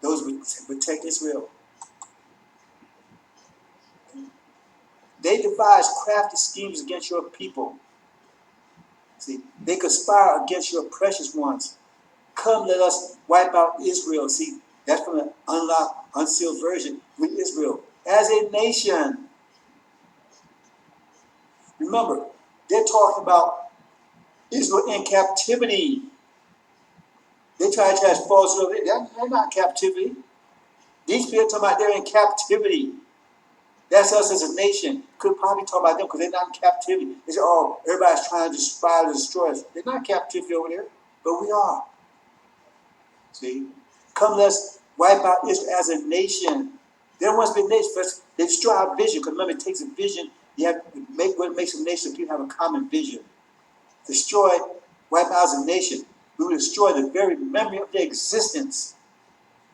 Those would protect Israel. They devise crafty schemes against your people. See, they conspire against your precious ones. Come, let us wipe out Israel. See, that's from the unlocked, unsealed version with Israel. As a nation. Remember, they're talking about Israel in captivity. They try to attach falsehood. They're not captivity. These people are talking about they're in captivity. That's us as a nation. Could probably talk about them because they're not in captivity. They say, oh, everybody's trying to spy to destroy us. They're not in captivity over there, but we are. See? Come, let's wipe out Israel as a nation. There must be a nation. First, they destroy our vision, because remember, it takes a vision. You have to make what makes a nation. People have a common vision. Destroy, wipe out as a nation. We will destroy the very memory of their existence.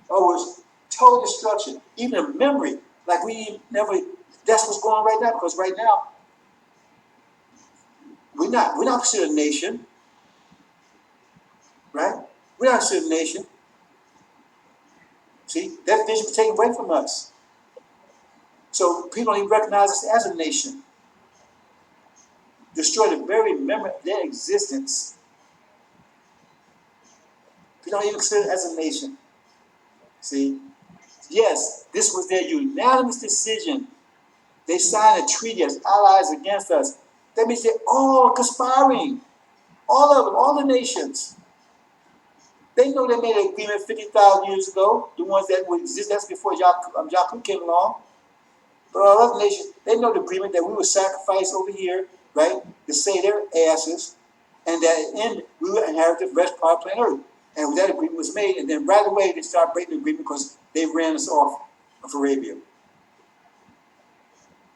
Oh, it's total destruction. Even a memory, like we never. That's what's going on right now. Because right now, we're not considered a nation, right? We're not considered a nation. See, that vision was taken away from us. So people don't even recognize us as a nation. Destroy the very memory of their existence. We don't even consider it as a nation. See? Yes, this was their unanimous decision. They signed a treaty as allies against us. That means they're all conspiring. All of them, all the nations. They know they made an agreement 50,000 years ago. The ones that would exist, that's before Jakku came along. But all other nations, they know the agreement that we would sacrifice over here, right, to save their asses, and that in the end, we would inherit the rest part of planet Earth. And that agreement was made, and then right away they started breaking the agreement because they ran us off of Arabia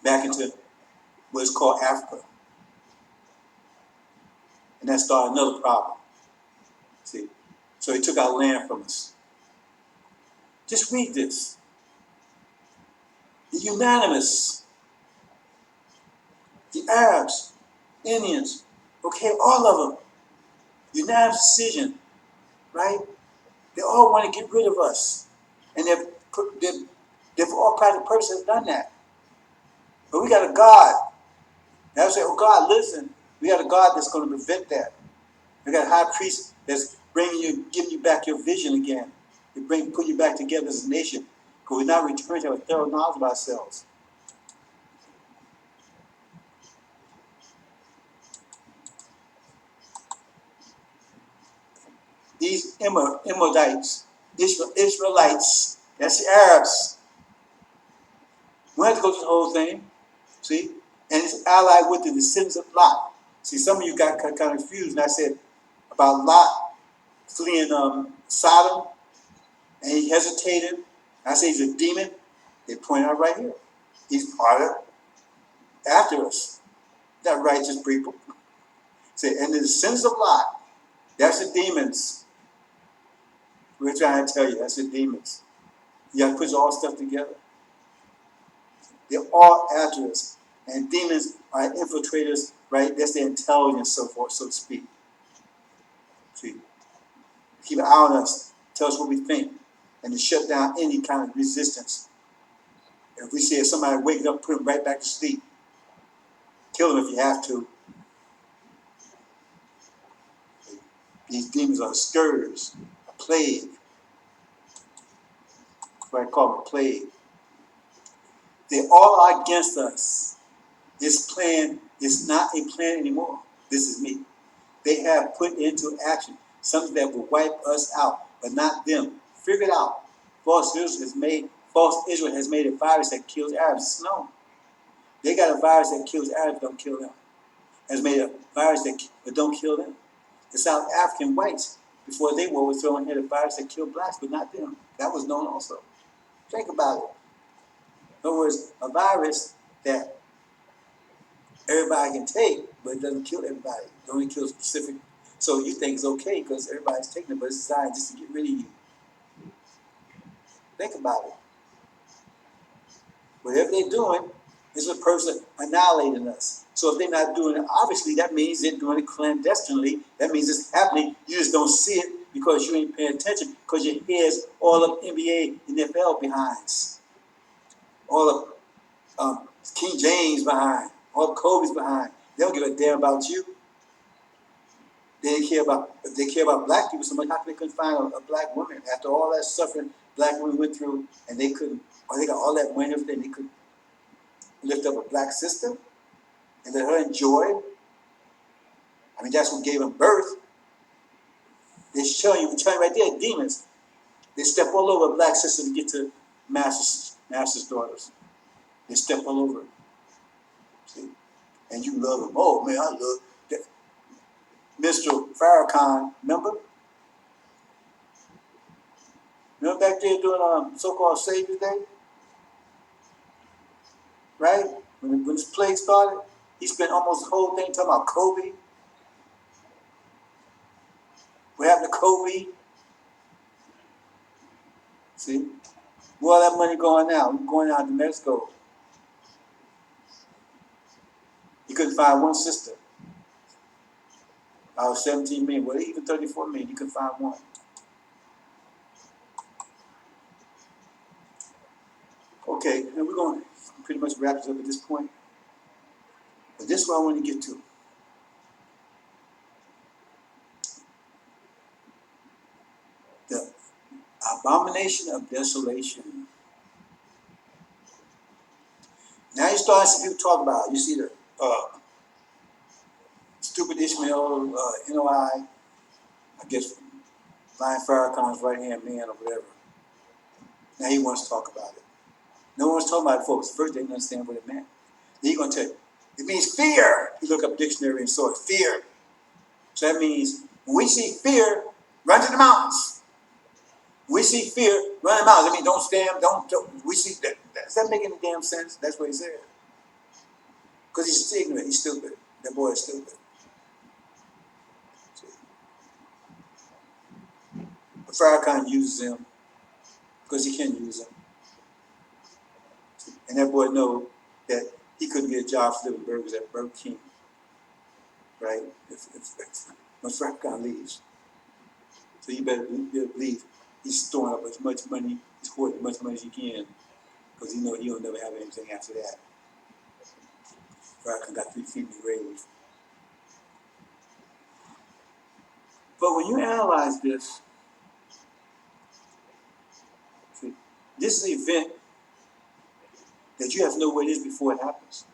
back into what is called Africa. And that started another problem. See? So they took our land from us. Just read this. The unanimous, the Arabs, Indians, okay, all of them, unanimous decision, right? They all want to get rid of us. And they've all practical purposes done that. But we got a God. Now say, oh God, listen, we got a God that's going to prevent that. We got a high priest that's giving you back your vision again. Put you back together as a nation. Because we're not returning to a thorough knowledge of ourselves. These Emodites, Israelites, that's the Arabs. We have to go through the whole thing, see? and it's allied with the descendants of Lot. See, some of you got kind of confused, and I said about Lot fleeing Sodom, and he hesitated. I say he's a demon. They point out right here. He's part of after us, that righteous people. Say, and the descendants of Lot, that's the demons. We're trying to tell you, that's the demons. You got to put all stuff together. They're all after us. And demons are infiltrators, right? That's their intelligence, so forth, so to speak. See, keep an eye on us, tell us what we think, and to shut down any kind of resistance. If we see somebody waking up, put them right back to sleep. Kill them if you have to. These demons are scourge, a plague. That's what I call them, a plague. They all are against us. This plan is not a plan anymore. This is me. They have put into action something that will wipe us out, but not them. Figure it out. False Israel has made a virus that kills Arabs. It's known. They got a virus that kills Arabs, don't kill them. Has made a virus that don't kill them. The South African whites, before they were overthrown, had a virus that killed blacks, but not them. That was known also. Think about it. In other words, a virus that everybody can take, but it doesn't kill everybody. It only kills specific. So you think it's okay because everybody's taking it, but it's designed just to get rid of you. Think about it. Whatever they're doing is a person annihilating us. So if they're not doing it, obviously that means they're doing it clandestinely. That means it's happening. You just don't see it because you ain't paying attention because your head's all of NBA and NFL behinds. All of King James behind. All of Kobe's behind. They don't give a damn about you. They care about, if they care about black people so much, how come they couldn't find a black woman after all that suffering black women went through and they couldn't, or they got all that money and everything, they could lift up a black sister and let her enjoy. I mean, that's what gave them birth. They're showing you right there, demons. They step all over a black sister to get to master's daughters. They step all over it. See? And you love them. Oh man, I love that. Mr. Farrakhan, remember? Remember back there doing so-called Savior's Day? Right? When this plague started, he spent almost the whole thing talking about Kobe. What happened to Kobe? See? Where all that money going now? We're going out to Mexico. He couldn't find one sister. Out of 17 million, well, even 34 million, you couldn't find one. Okay, and we're going to pretty much wrap this up at this point. But this is what I want to get to. The abomination of desolation. Now you start to see people talk about it. You see the stupid Ishmael, NOI, I guess Lion Farrakhan's right-hand man or whatever. Now he wants to talk about it. No one's talking about it, folks. First, they didn't understand what it meant. Then he's going to tell you, it means fear. You look up dictionary and saw it, fear. So that means when we see fear, run to the mountains. When we see fear, run to the mountains. I mean, don't stand, don't we see that. Does that make any damn sense? That's what he said. Because he's ignorant, he's stupid. That boy is stupid. But Farrakhan uses him because he can use him. And that boy knows that he couldn't get a job flipping burgers at Burger King, right? When Farrakhan leaves. So you better believe he's storing up as much money, he's hoarding as much money as he can, because he knows he'll never have anything after that. Farrakhan got 3 feet in the grave. But when you analyze this, see, this is an event that you have to know what it is before it happens.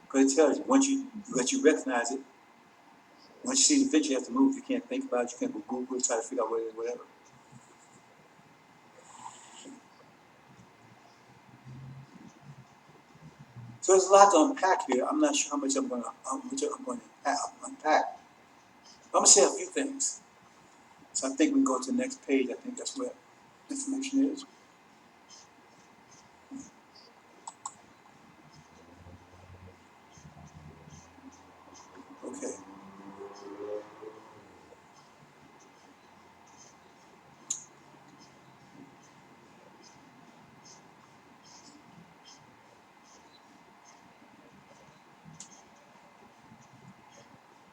Because it tells you, once you recognize it, once you see the event, you have to move. You can't think about it, you can't go Google, try to figure out what it is, whatever. So there's a lot to unpack here. I'm not sure how much I'm going to unpack. I'm going to say a few things. So I think we can go to the next page. I think that's where information is. Okay.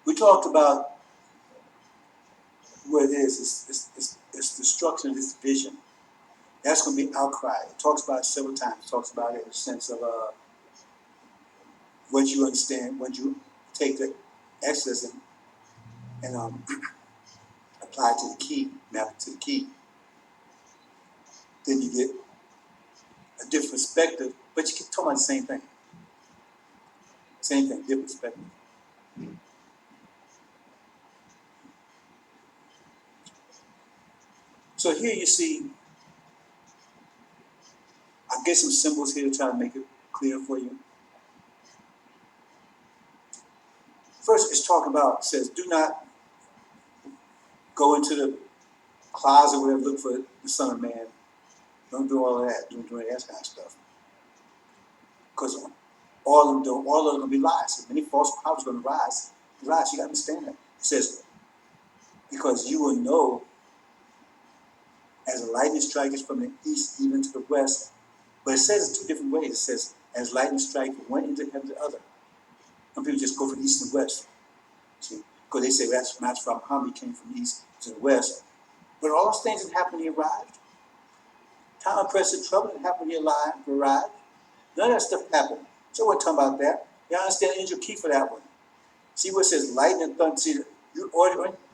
We talked about what it is. It's destruction of this vision. That's going to be outcry. It talks about it several times. It talks about it in the sense of what you understand, when you take the excess and apply it to the key, map it to the key. Then you get a different perspective, but you can talk about the same thing. Same thing, different perspective. So here you see, I'll get some symbols here to try to make it clear for you. First, it's talking about, it says, do not go into the closet or whatever, look for the Son of Man. Don't do all of that. Don't do any of that kind of stuff. Because all of them going to be lies. So many false prophets are going to rise. You got to understand that. It says, because you will know as a lightning strikes from the east even to the west. But it says it two different ways. It says, as lightning strikes from one end of heaven to the other. Some people just go from east and west. See? Because they say that's from Muhammad came from the east to the west. But all those things that happened, he arrived. Time of pressing trouble that happened, he arrived. None of that stuff happened. So we're talking about that. You understand Angel Key for that one. See what it says, lightning and thunder. See, you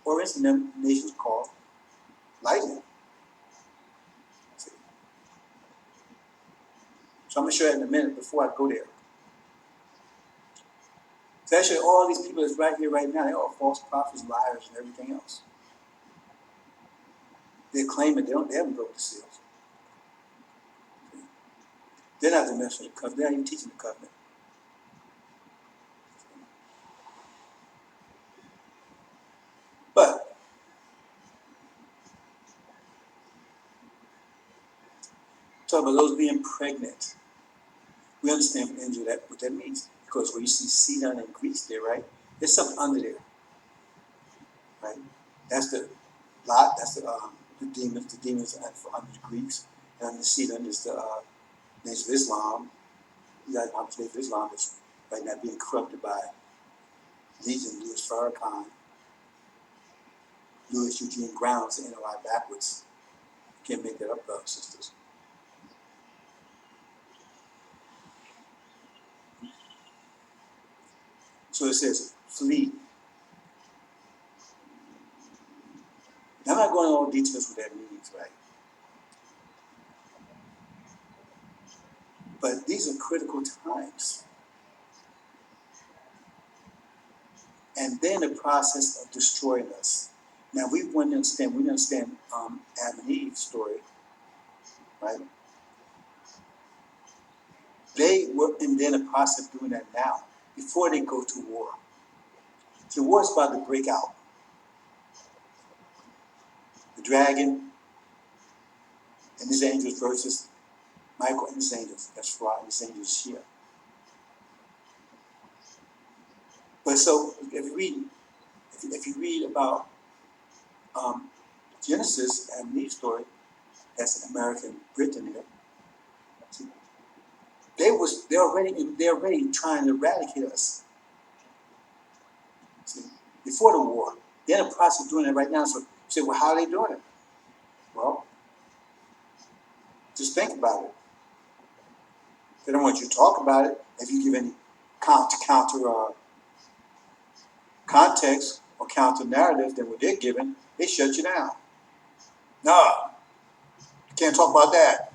Orient's nations called lightning. See? So I'm going to show you that in a minute before I go there. So actually, all these people that's right here, right now, they're all false prophets, liars, and everything else. They're claiming they haven't broken the seals. They're not the message of the covenant. They're not even teaching the covenant. But talking about those being pregnant, we understand from Angel what that means. Because when you see Sidon and Greece there, right? There's something under there. Right? That's the lot, that's the demons under the Greeks, and under Sidon is the Nation of Islam. You got the Nation of Islam that's right now being corrupted by Legion, Louis Farrakhan, Louis Eugene Grounds, the NOI backwards. You can't make that up, brothers and sisters. So it says, flee. Now, I'm not going into all details what that means, right? But these are critical times. And then the process of destroying us. Now, we understand Adam and Eve's story, right? They were in the process of doing that now, before they go to war. So the war is about to break out. The dragon and his angels versus Michael and his angels. That's right, his angels here. But so if you read about Genesis and Eve story, that's an American Britain here. See, they're already trying to eradicate us. See, before the war, they're in the process of doing it right now. So you say, well, how are they doing it? Well, just think about it. They don't want you to talk about it. If you give any counter context or counter narrative than what they're giving, they shut you down. No, you can't talk about that.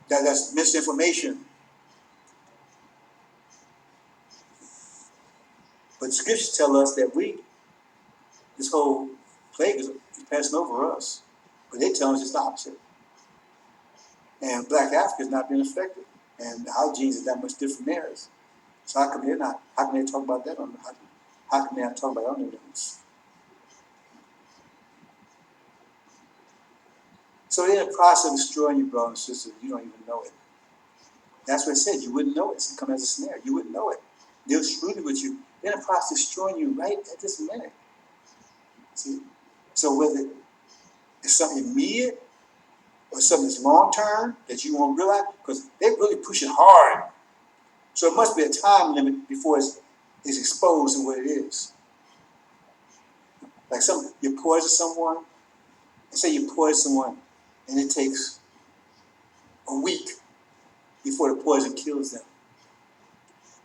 That's misinformation. But the scriptures tell us that this whole plague is passing over us. But they tell us it's the opposite. And Black Africa is not being affected. And our genes are that much different than theirs. So how come they're not? How come they talk about that on? How come they not talk about it on the news? So they're in the process of destroying you, brothers and sisters. You don't even know it. That's what it said. You wouldn't know it. It's come as a snare. You wouldn't know it. They'll screw with you. They're in the process of destroying you right at this minute. See? So whether it's something immediate or something that's long term that you won't realize, because they really push it hard. So it must be a time limit before it's exposed to what it is. Like you poison someone, and say you poison someone, and it takes a week before the poison kills them.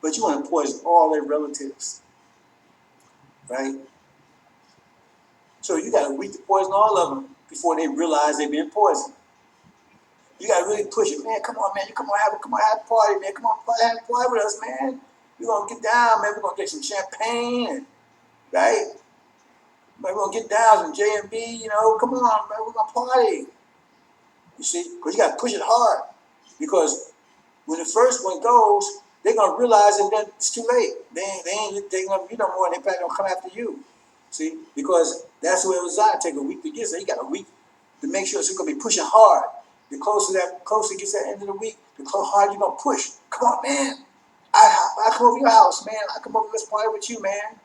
But you want to poison all their relatives, right? So you got a week to poison all of them before they realize they've been poisoned. You got to really push it, man. Come on, man. Come on, have a party, man. Come on, have a party with us, man. We're gonna get down, man. We're gonna get some champagne, right? Man, we're gonna get down some J&B, come on, man, we're gonna party. You see, because you gotta push it hard. Because when the first one goes, they're gonna realize that then it's too late. They gonna be no more, and they probably gonna come after you. See, because that's the way it was designed. Take a week to get. So you got a week to make sure it's gonna be pushing hard. The closer it gets to the end of the week, the harder you're gonna push. Come on, man. I come over your house, man. I come over, let's party with you, man.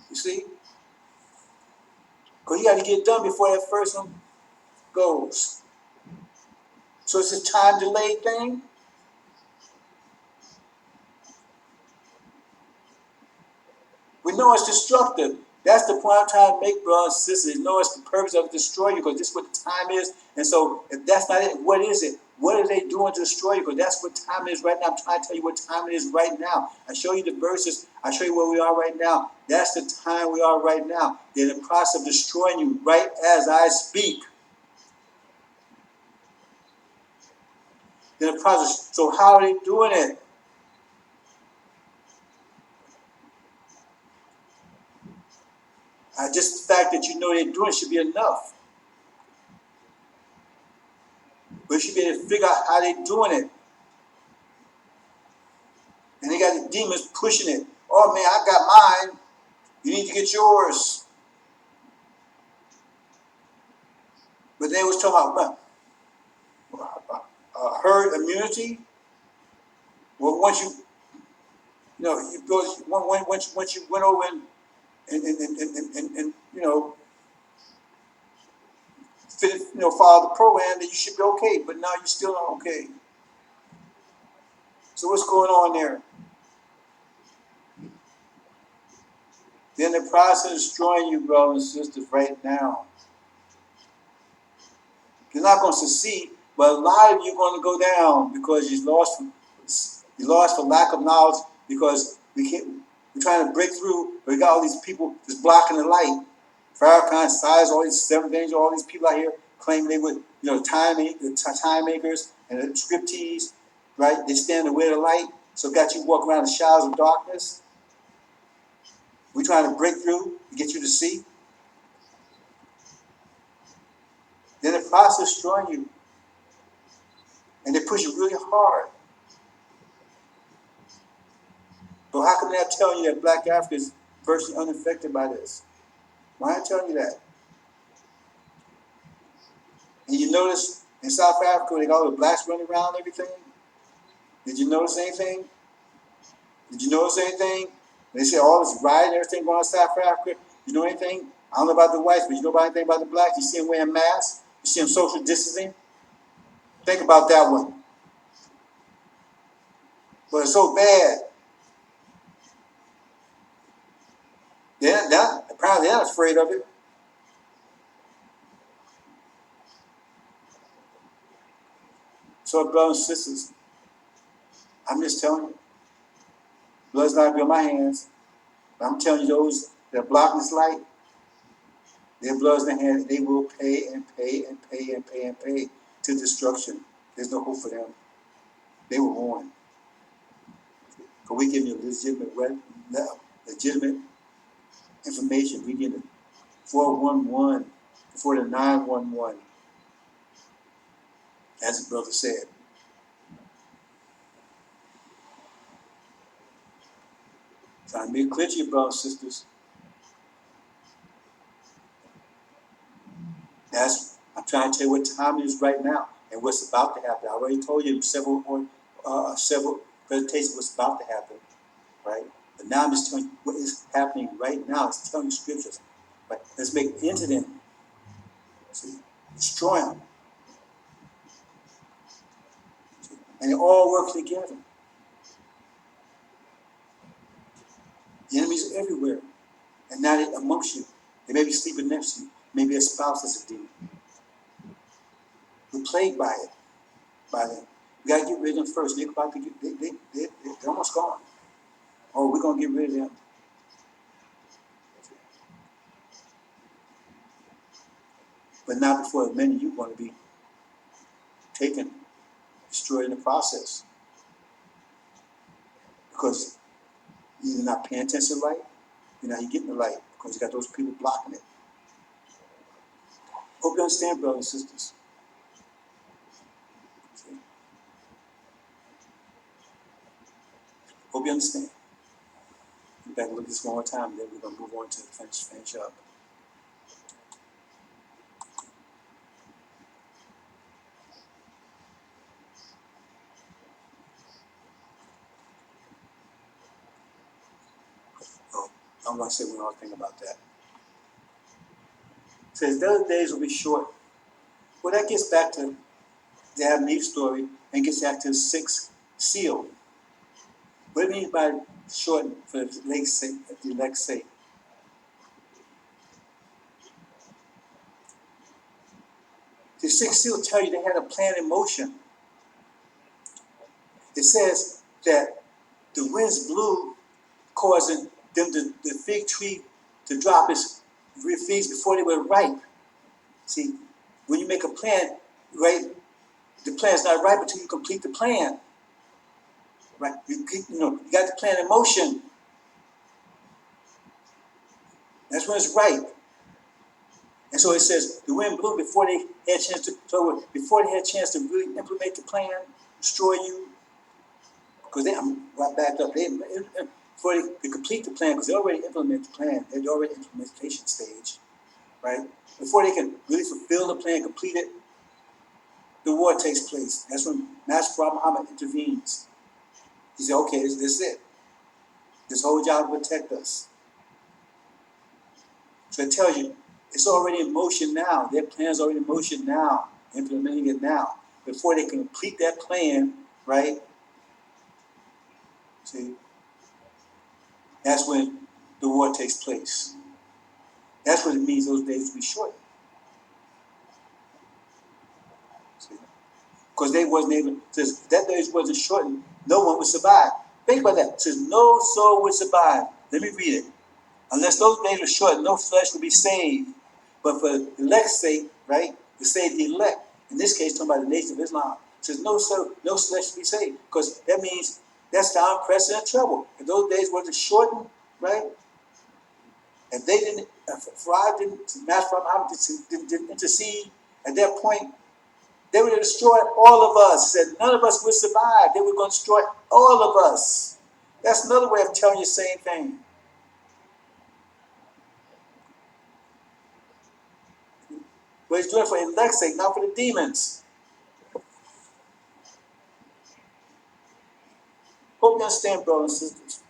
You see? Because you got to get it done before that first one goes. So it's a time delay thing. We know it's destructive. That's the point I'm trying to make, brothers and sisters. You know it's the purpose of destroying you, because this is what the time is. And so if that's not it, what is it? What are they doing to destroy you? Because that's what time it is right now. I'm trying to tell you what time it is right now. I show you the verses. I show you where we are right now. That's the time we are right now. They're in the process of destroying you right as I speak. They're in the process. So how are they doing it? Just the fact that you know they're doing it should be enough. But you should be able to figure out how they're doing it. And they got the demons pushing it. Oh man, I got mine. You need to get yours. But they was talking about herd immunity. Well, once you once you went over and follow the program, then you should be okay. But now you're still not okay. So what's going on there? They're in the process of destroying you, brothers and sisters, right now. You're not going to succeed, but a lot of you are going to go down because you lost for lack of knowledge, because we're trying to break through, but we got all these people just blocking the light. Farrakhan, Size, all these Seventh Angel, all these people out here claiming they would, the time makers and the scriptees, right? They stand in the way of the light, so got you walking around in the shadows of darkness. We're trying to break through to get you to see. Then the process destroying you. And they push you really hard. But how come they're not telling you that Black Africa is virtually unaffected by this? Why aren't telling you that? And you notice in South Africa, they got all the blacks running around and everything? Did you notice anything? Did you notice anything? They say all this riot and everything going on in South Africa. You know anything? I don't know about the whites, but you know about anything about the blacks? You see them wearing masks? You see them social distancing? Think about that one. But it's so bad. Apparently they're not afraid of it. So, brothers and sisters, I'm just telling you, blood's not going to be on my hands. But I'm telling you, those that are blocking this light, their blood's in their hands, they will pay and pay and pay and pay and pay to destruction. There's no hope for them. They were warned. But we give you legitimate information. We give the 411 before the 911, as the brother said. Trying to make it clear to you, brothers and sisters. I'm trying to tell you what time it is right now and what's about to happen. I already told you several presentations what's about to happen, right? But now I'm just telling you what is happening right now. It's telling you scriptures. Right? Let's make an end to them. See? Destroy them. See? And they all work together. The enemies are everywhere. And now they're amongst you. They may be sleeping next to you. Maybe a spouse that's a demon. We're plagued by it, by them. We gotta get rid of them first. They're about to get, they're almost gone. Oh, we're gonna get rid of them. But not before many of you are going to be taken, destroyed in the process. Because you're either not paying attention right, you're not getting the light, because you got those people blocking it. Hope you understand, brothers and sisters. See? Hope you understand. We're back and look at this one more time, and then we're going to move on to finish up. Oh, I'm going to say one more thing about that. It says, the other days will be short. Well, that gets back to the Adam and Eve story and gets back to the sixth seal. What do you mean by short for the elect's sake? The sixth seal tell you they had a plan in motion. It says that the winds blew, causing them the fig tree to drop its figs before they were ripe. See, when you make a plan, right, the plan's not ripe until you complete the plan. Right? You got the plan in motion. That's when it's ripe. And so it says the wind blew before they had a chance to really implement the plan, destroy you. Because I'm right back up. Before they complete the plan, because they already implement the plan, they're already in the implementation stage, right? Before they can really fulfill the plan, complete it, the war takes place. That's when Master Prophet Muhammad intervenes. He said, okay, this is it. This whole job will protect us. So it tells you, it's already in motion now. Their plan's already in motion now, implementing it now. Before they can complete that plan, right? See, that's when the war takes place. That's what it means those days will be short. See? Because they wasn't able, says that days wasn't shortened, no one would survive. Think about that. It says no soul would survive. Let me read it. Unless those days were shortened, no flesh would be saved. But for the elect's sake, right, to save the elect, in this case, talking about the Nation of Islam, it says no flesh should be saved. Because that means that's the unprecedented trouble. If those days wasn't shortened, right, if they didn't, if Farad didn't, Master Muhammad didn't intercede at that point, they would have destroyed all of us. Said none of us would survive. They were going to destroy all of us. That's another way of telling you the same thing. But he's doing it for the elect's sake, not for the demons. Hope you understand, brothers and sisters.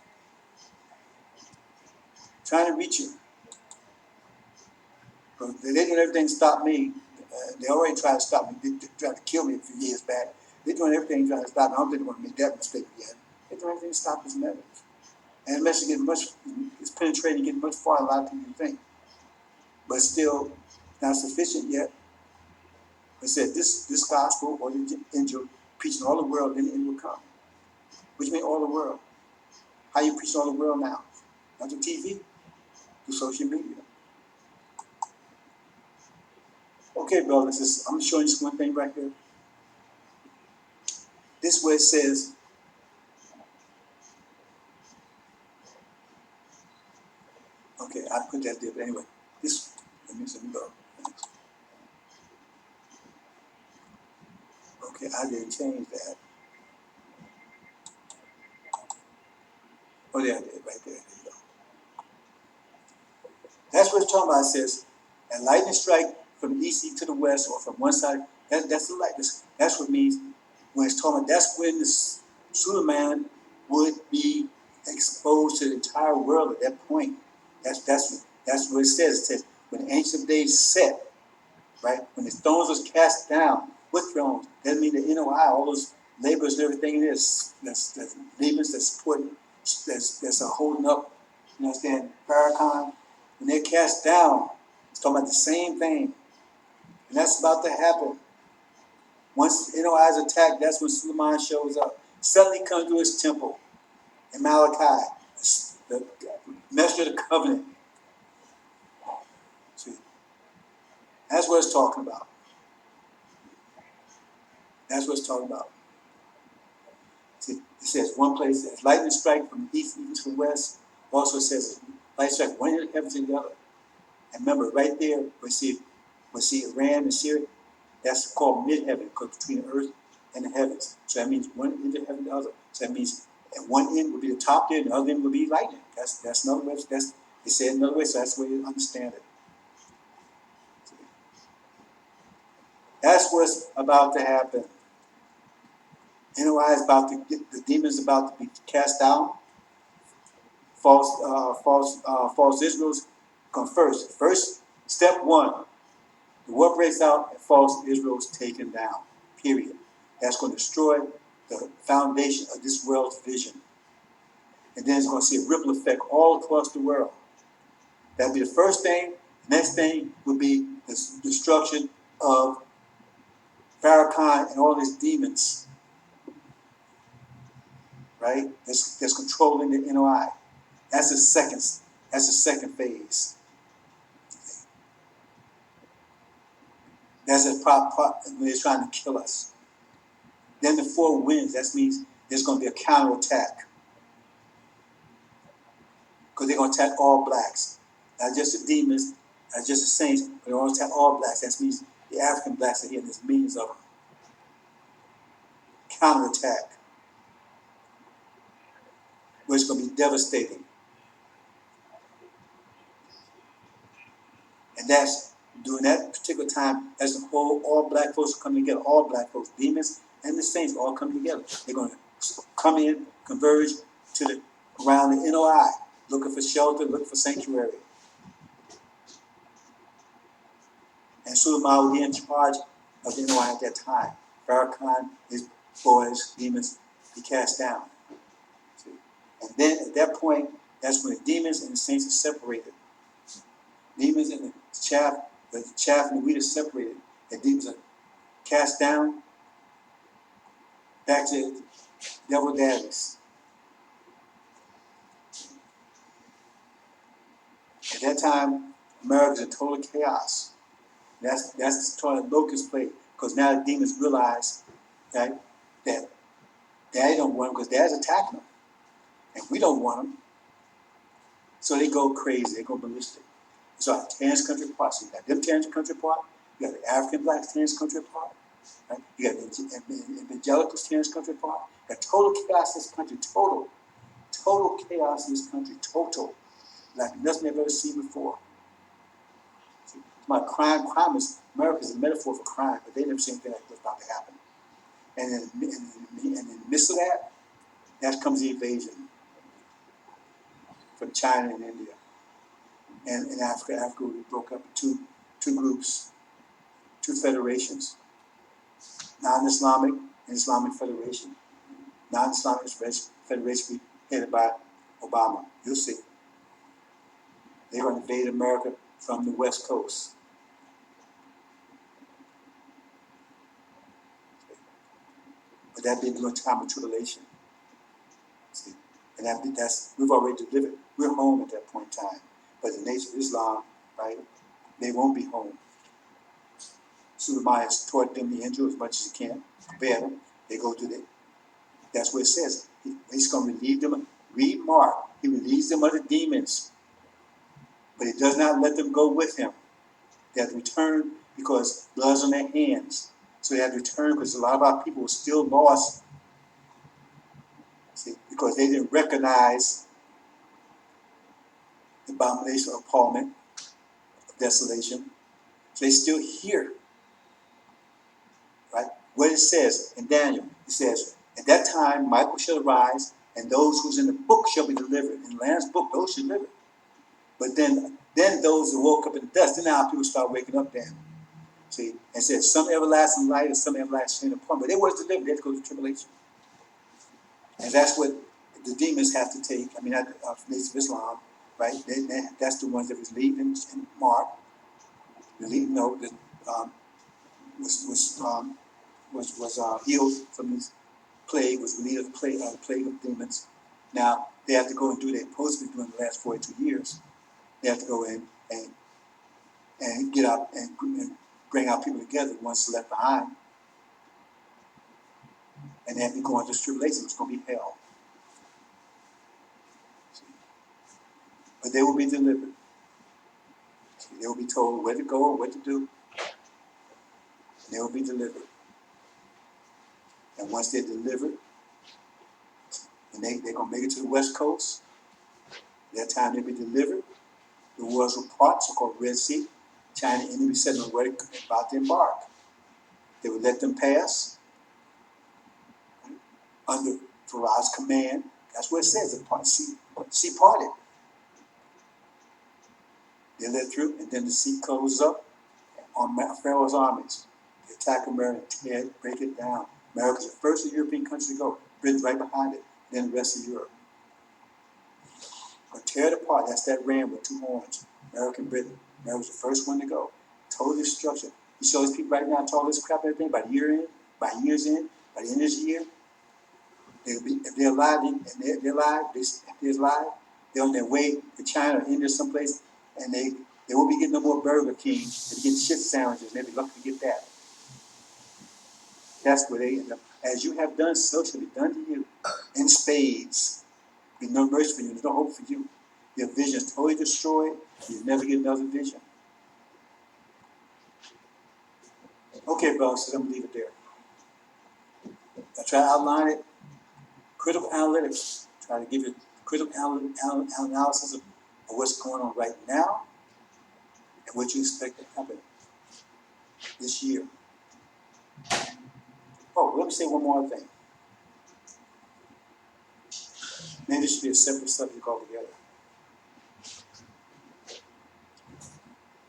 Trying to reach you. But they did everything to stop me. They already tried to stop me. They tried to kill me a few years back. They're doing everything trying to stop me. I don't think they want to make that mistake again. They're doing everything to stop this message. And the message is penetrating, getting much farther out than you think. But still not sufficient yet. It said this gospel or the angel preaching all the world, then the end will come. Which means all the world. How you preach all the world now? Not through TV, through social media. Okay, brothers, I'm showing you this one thing right here. This way it says, okay, I put that there, but anyway, this, let me go. Okay, I didn't change that. Oh, there, right there. There you go. That's what it's talking about. It says, a lightning strike from the east to the west, or from one side. That's the lightning. That's what it means when it's talking about. That's when the Suleiman would be exposed to the entire world at that point. That's what it says. It says when the ancient of days set, right? When the thrones was cast down. What thrones? That means the NOI, all those laborers and everything it is. That's demons that's supporting, that's holding up. You understand? Farrakhan. When they're cast down, it's talking about the same thing. And that's about to happen. Once NOI is attacked, that's when Suleiman shows up. Suddenly comes to his temple in Malachi, the messenger of the covenant. See, that's what it's talking about. That's what it's talking about. See, it says one place says lightning strike from the east even to the west. Also says light strike one end of heaven to the other. And remember, right there, we see Iran and Syria. That's called mid-heaven, because between the earth and the heavens. So that means one end of heaven to the other. So that means at one end would be the top end, the other end would be lightning. That's another way. They say it another way, so that's the way you understand it. That's what's about to happen. NOI is about to get, the demons about to be cast down. False Israel's come first. First, step one, the war breaks out and false Israel's taken down. Period. That's going to destroy the foundation of this world's vision. And then it's going to see a ripple effect all across the world. That'll be the first thing. The next thing would be the destruction of Farrakhan and all his demons. Right? That's controlling the NOI. That's the second phase. That's a part when they're trying to kill us. Then the four winds, that means there's going to be a counterattack. Because they're going to attack all blacks. Not just the demons, not just the saints, but they're going to attack all blacks. That means the African blacks are here, and there's millions of them. Counterattack. Which is going to be devastating. And that's, during that particular time, as the whole, all black folks coming together, all black folks, demons and the saints all come together. They're going to come in, converge around the NOI, looking for shelter, looking for sanctuary. And Suleiman will be in charge of the NOI at that time. Farrakhan, his boys, demons, be cast down. See? And then at that point, that's when the demons and the saints are separated. Demons and the chaff and the wheat are separated. The demons are cast down back to devil daddies. At that time, America's in total chaos. That's the total locust play, because now the demons realize that Daddy don't want them because Dad's attacking them, and we don't want them. So they go crazy, they go ballistic. So Terrence Country Park. So you got them Terrence Country Park, you got the African blacks Terrence Country Park, right? You got the evangelicals Terrence Country Park. You got total chaos in this country, total chaos in this country, total, like nothing I've ever seen before. See, my crime is, America is a metaphor for crime, but they never seen anything like what's about to happen. And in the midst of that, that comes the invasion from China and India. And in Africa we broke up into two groups, two federations, non-Islamic and Islamic Federation. Non-Islamic Federation headed by Obama. You'll see. They're going to invade America from the West Coast. But that being during time of tribulation. See? And that's we've already delivered. We're home at that point in time. But the Nation of Islam, right, they won't be home. Suleiman has taught them the angel as much as he can, prepare them. They go to that's what it says. He's going to relieve them. Read Mark. He relieves them of the demons. But he does not let them go with him. They have to return because blood's on their hands. So they have to return because a lot of our people were still lost. See, because they didn't recognize abomination, appallment, desolation. So they still here, right? What it says in Daniel, it says, at that time Michael shall arise, and those who's in the book shall be delivered. In the Lamb's book, those should deliver. But then those who woke up in the dust, then now people start waking up then. See, and says some everlasting light and some everlasting appointment. But they was delivered, they had to go through tribulation. And that's what the demons have to take. I mean, Nation of Islam, right? That's the ones that was leading in Mark. The lead, no, that was healed from this plague, was relieved of the plague of demons. Now they have to go and do what they're supposed to be doing the last 42 years. They have to go in and get out and bring our people together, the ones left behind. And they have to go into tribulation. It's going to be hell. But they will be delivered. They will be told where to go and what to do. And they will be delivered. And once they're delivered, and they're going to make it to the West Coast, that time they'll be delivered. The waters will part, so-called Red Sea. China and India be setting on where they're about to embark. They would let them pass under Pharaoh's command. That's what it says, the sea parted. They let through, and then the sea closes up on Pharaoh's armies. They attack America, break it down. America's the first European country to go. Britain's right behind it, then the rest of Europe. But tear it apart, that's that ram with two horns. America and Britain. America's the first one to go. Total destruction. You show these people right now talk this crap everything by years in, by the end of this year, they'll be, if they're alive, they're alive, they're on their way to China or India someplace, and they won't be getting no more Burger King, they'll be getting shit sandwiches, they'll be lucky to get that. That's where they end up. As you have done, so shall be done to you in spades. There's no mercy for you, there's no hope for you. Your vision is totally destroyed, you never get another vision. Okay, brothers, so I'm gonna leave it there. I try to outline it. Critical analytics. Try to give you critical analysis of what's going on right now and what you expect to happen this year. Oh, let me say one more thing. Maybe this should be a separate subject altogether.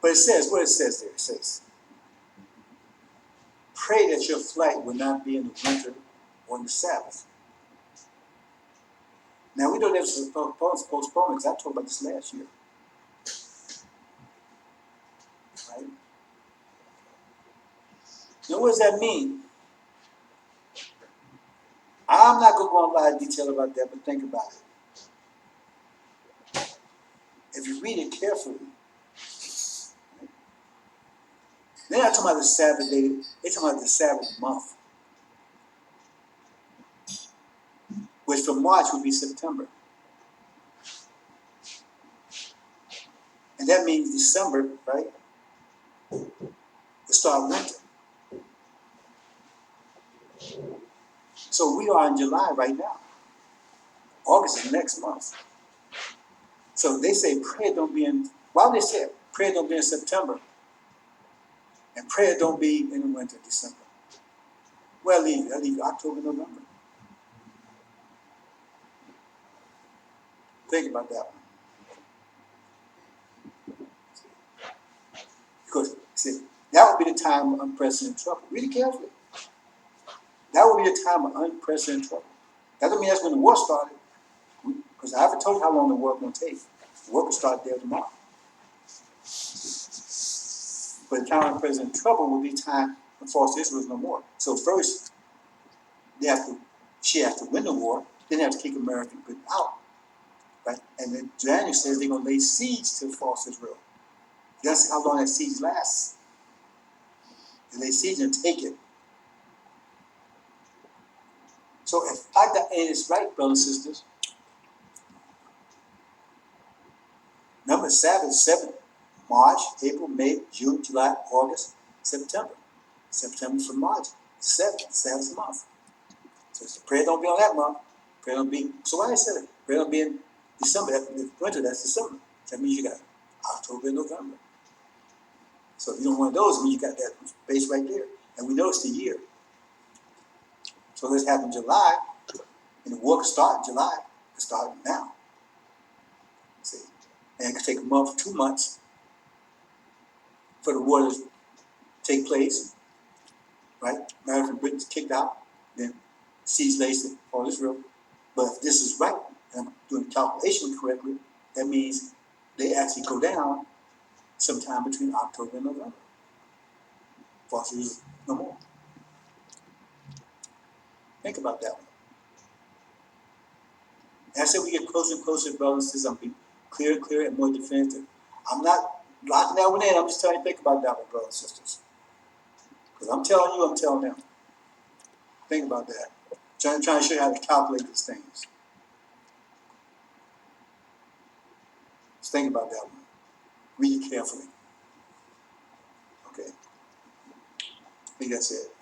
But it says, what it says there, it says, pray that your flight will not be in the winter or in the Sabbath. Now we know there's postponement because I talked about this last year. Right? Now what does that mean? I'm not going to go into a lot of detail about that, but think about it. If you read it carefully, they're not talking about the Sabbath day, they're talking about the Sabbath month, which from March would be September. And that means December, right? We'll start winter. So we are in July right now. August is next month. So they say prayer don't be in, why would they say it? Prayer don't be in September. And prayer don't be in the winter, December. Well, I leave October, November. Think about that one. Because, see, that would be the time of unprecedented trouble. Read it carefully. That would be the time of unprecedented trouble. That doesn't mean that's when the war started. Because I haven't told you how long the war is going to take. The war will start there tomorrow. But the time of unprecedented trouble will be time when false Israel is no more. So first, she has to win the war, then they have to kick American Britain out. Right? And then Daniel says they're going to lay siege to false Israel. That's how long that siege lasts. They lay siege and take it. So if I got and it's right, brothers and sisters, number 7, 7, March, April, May, June, July, August, September. September's from March. 7's a month. So it's prayer don't be on that month. Prayer don't be. So why I said it? Prayer don't be in December. That's winter. That's December. That means you got October and November. So if you don't want those, it means you got that base right there. And we know it's the year. So this happened in July, and the war could start in July. It could start now. See? And it could take a month, 2 months for the war to take place, right? America and Britain's kicked out, then seas laced it, all this real. But if this is right, and I'm doing the calculation correctly, that means they actually go down sometime between October and November. Fossils no more. Think about that one. As I said, we get closer and closer, brothers and sisters, I'm being clearer and more definitive. I'm not locking that one in, I'm just telling you to think about that one, brothers and sisters. Because I'm telling you, I'm telling them. Think about that. Trying to show you how to calculate these things. Just think about that one. Read it carefully. Okay. I think that's it.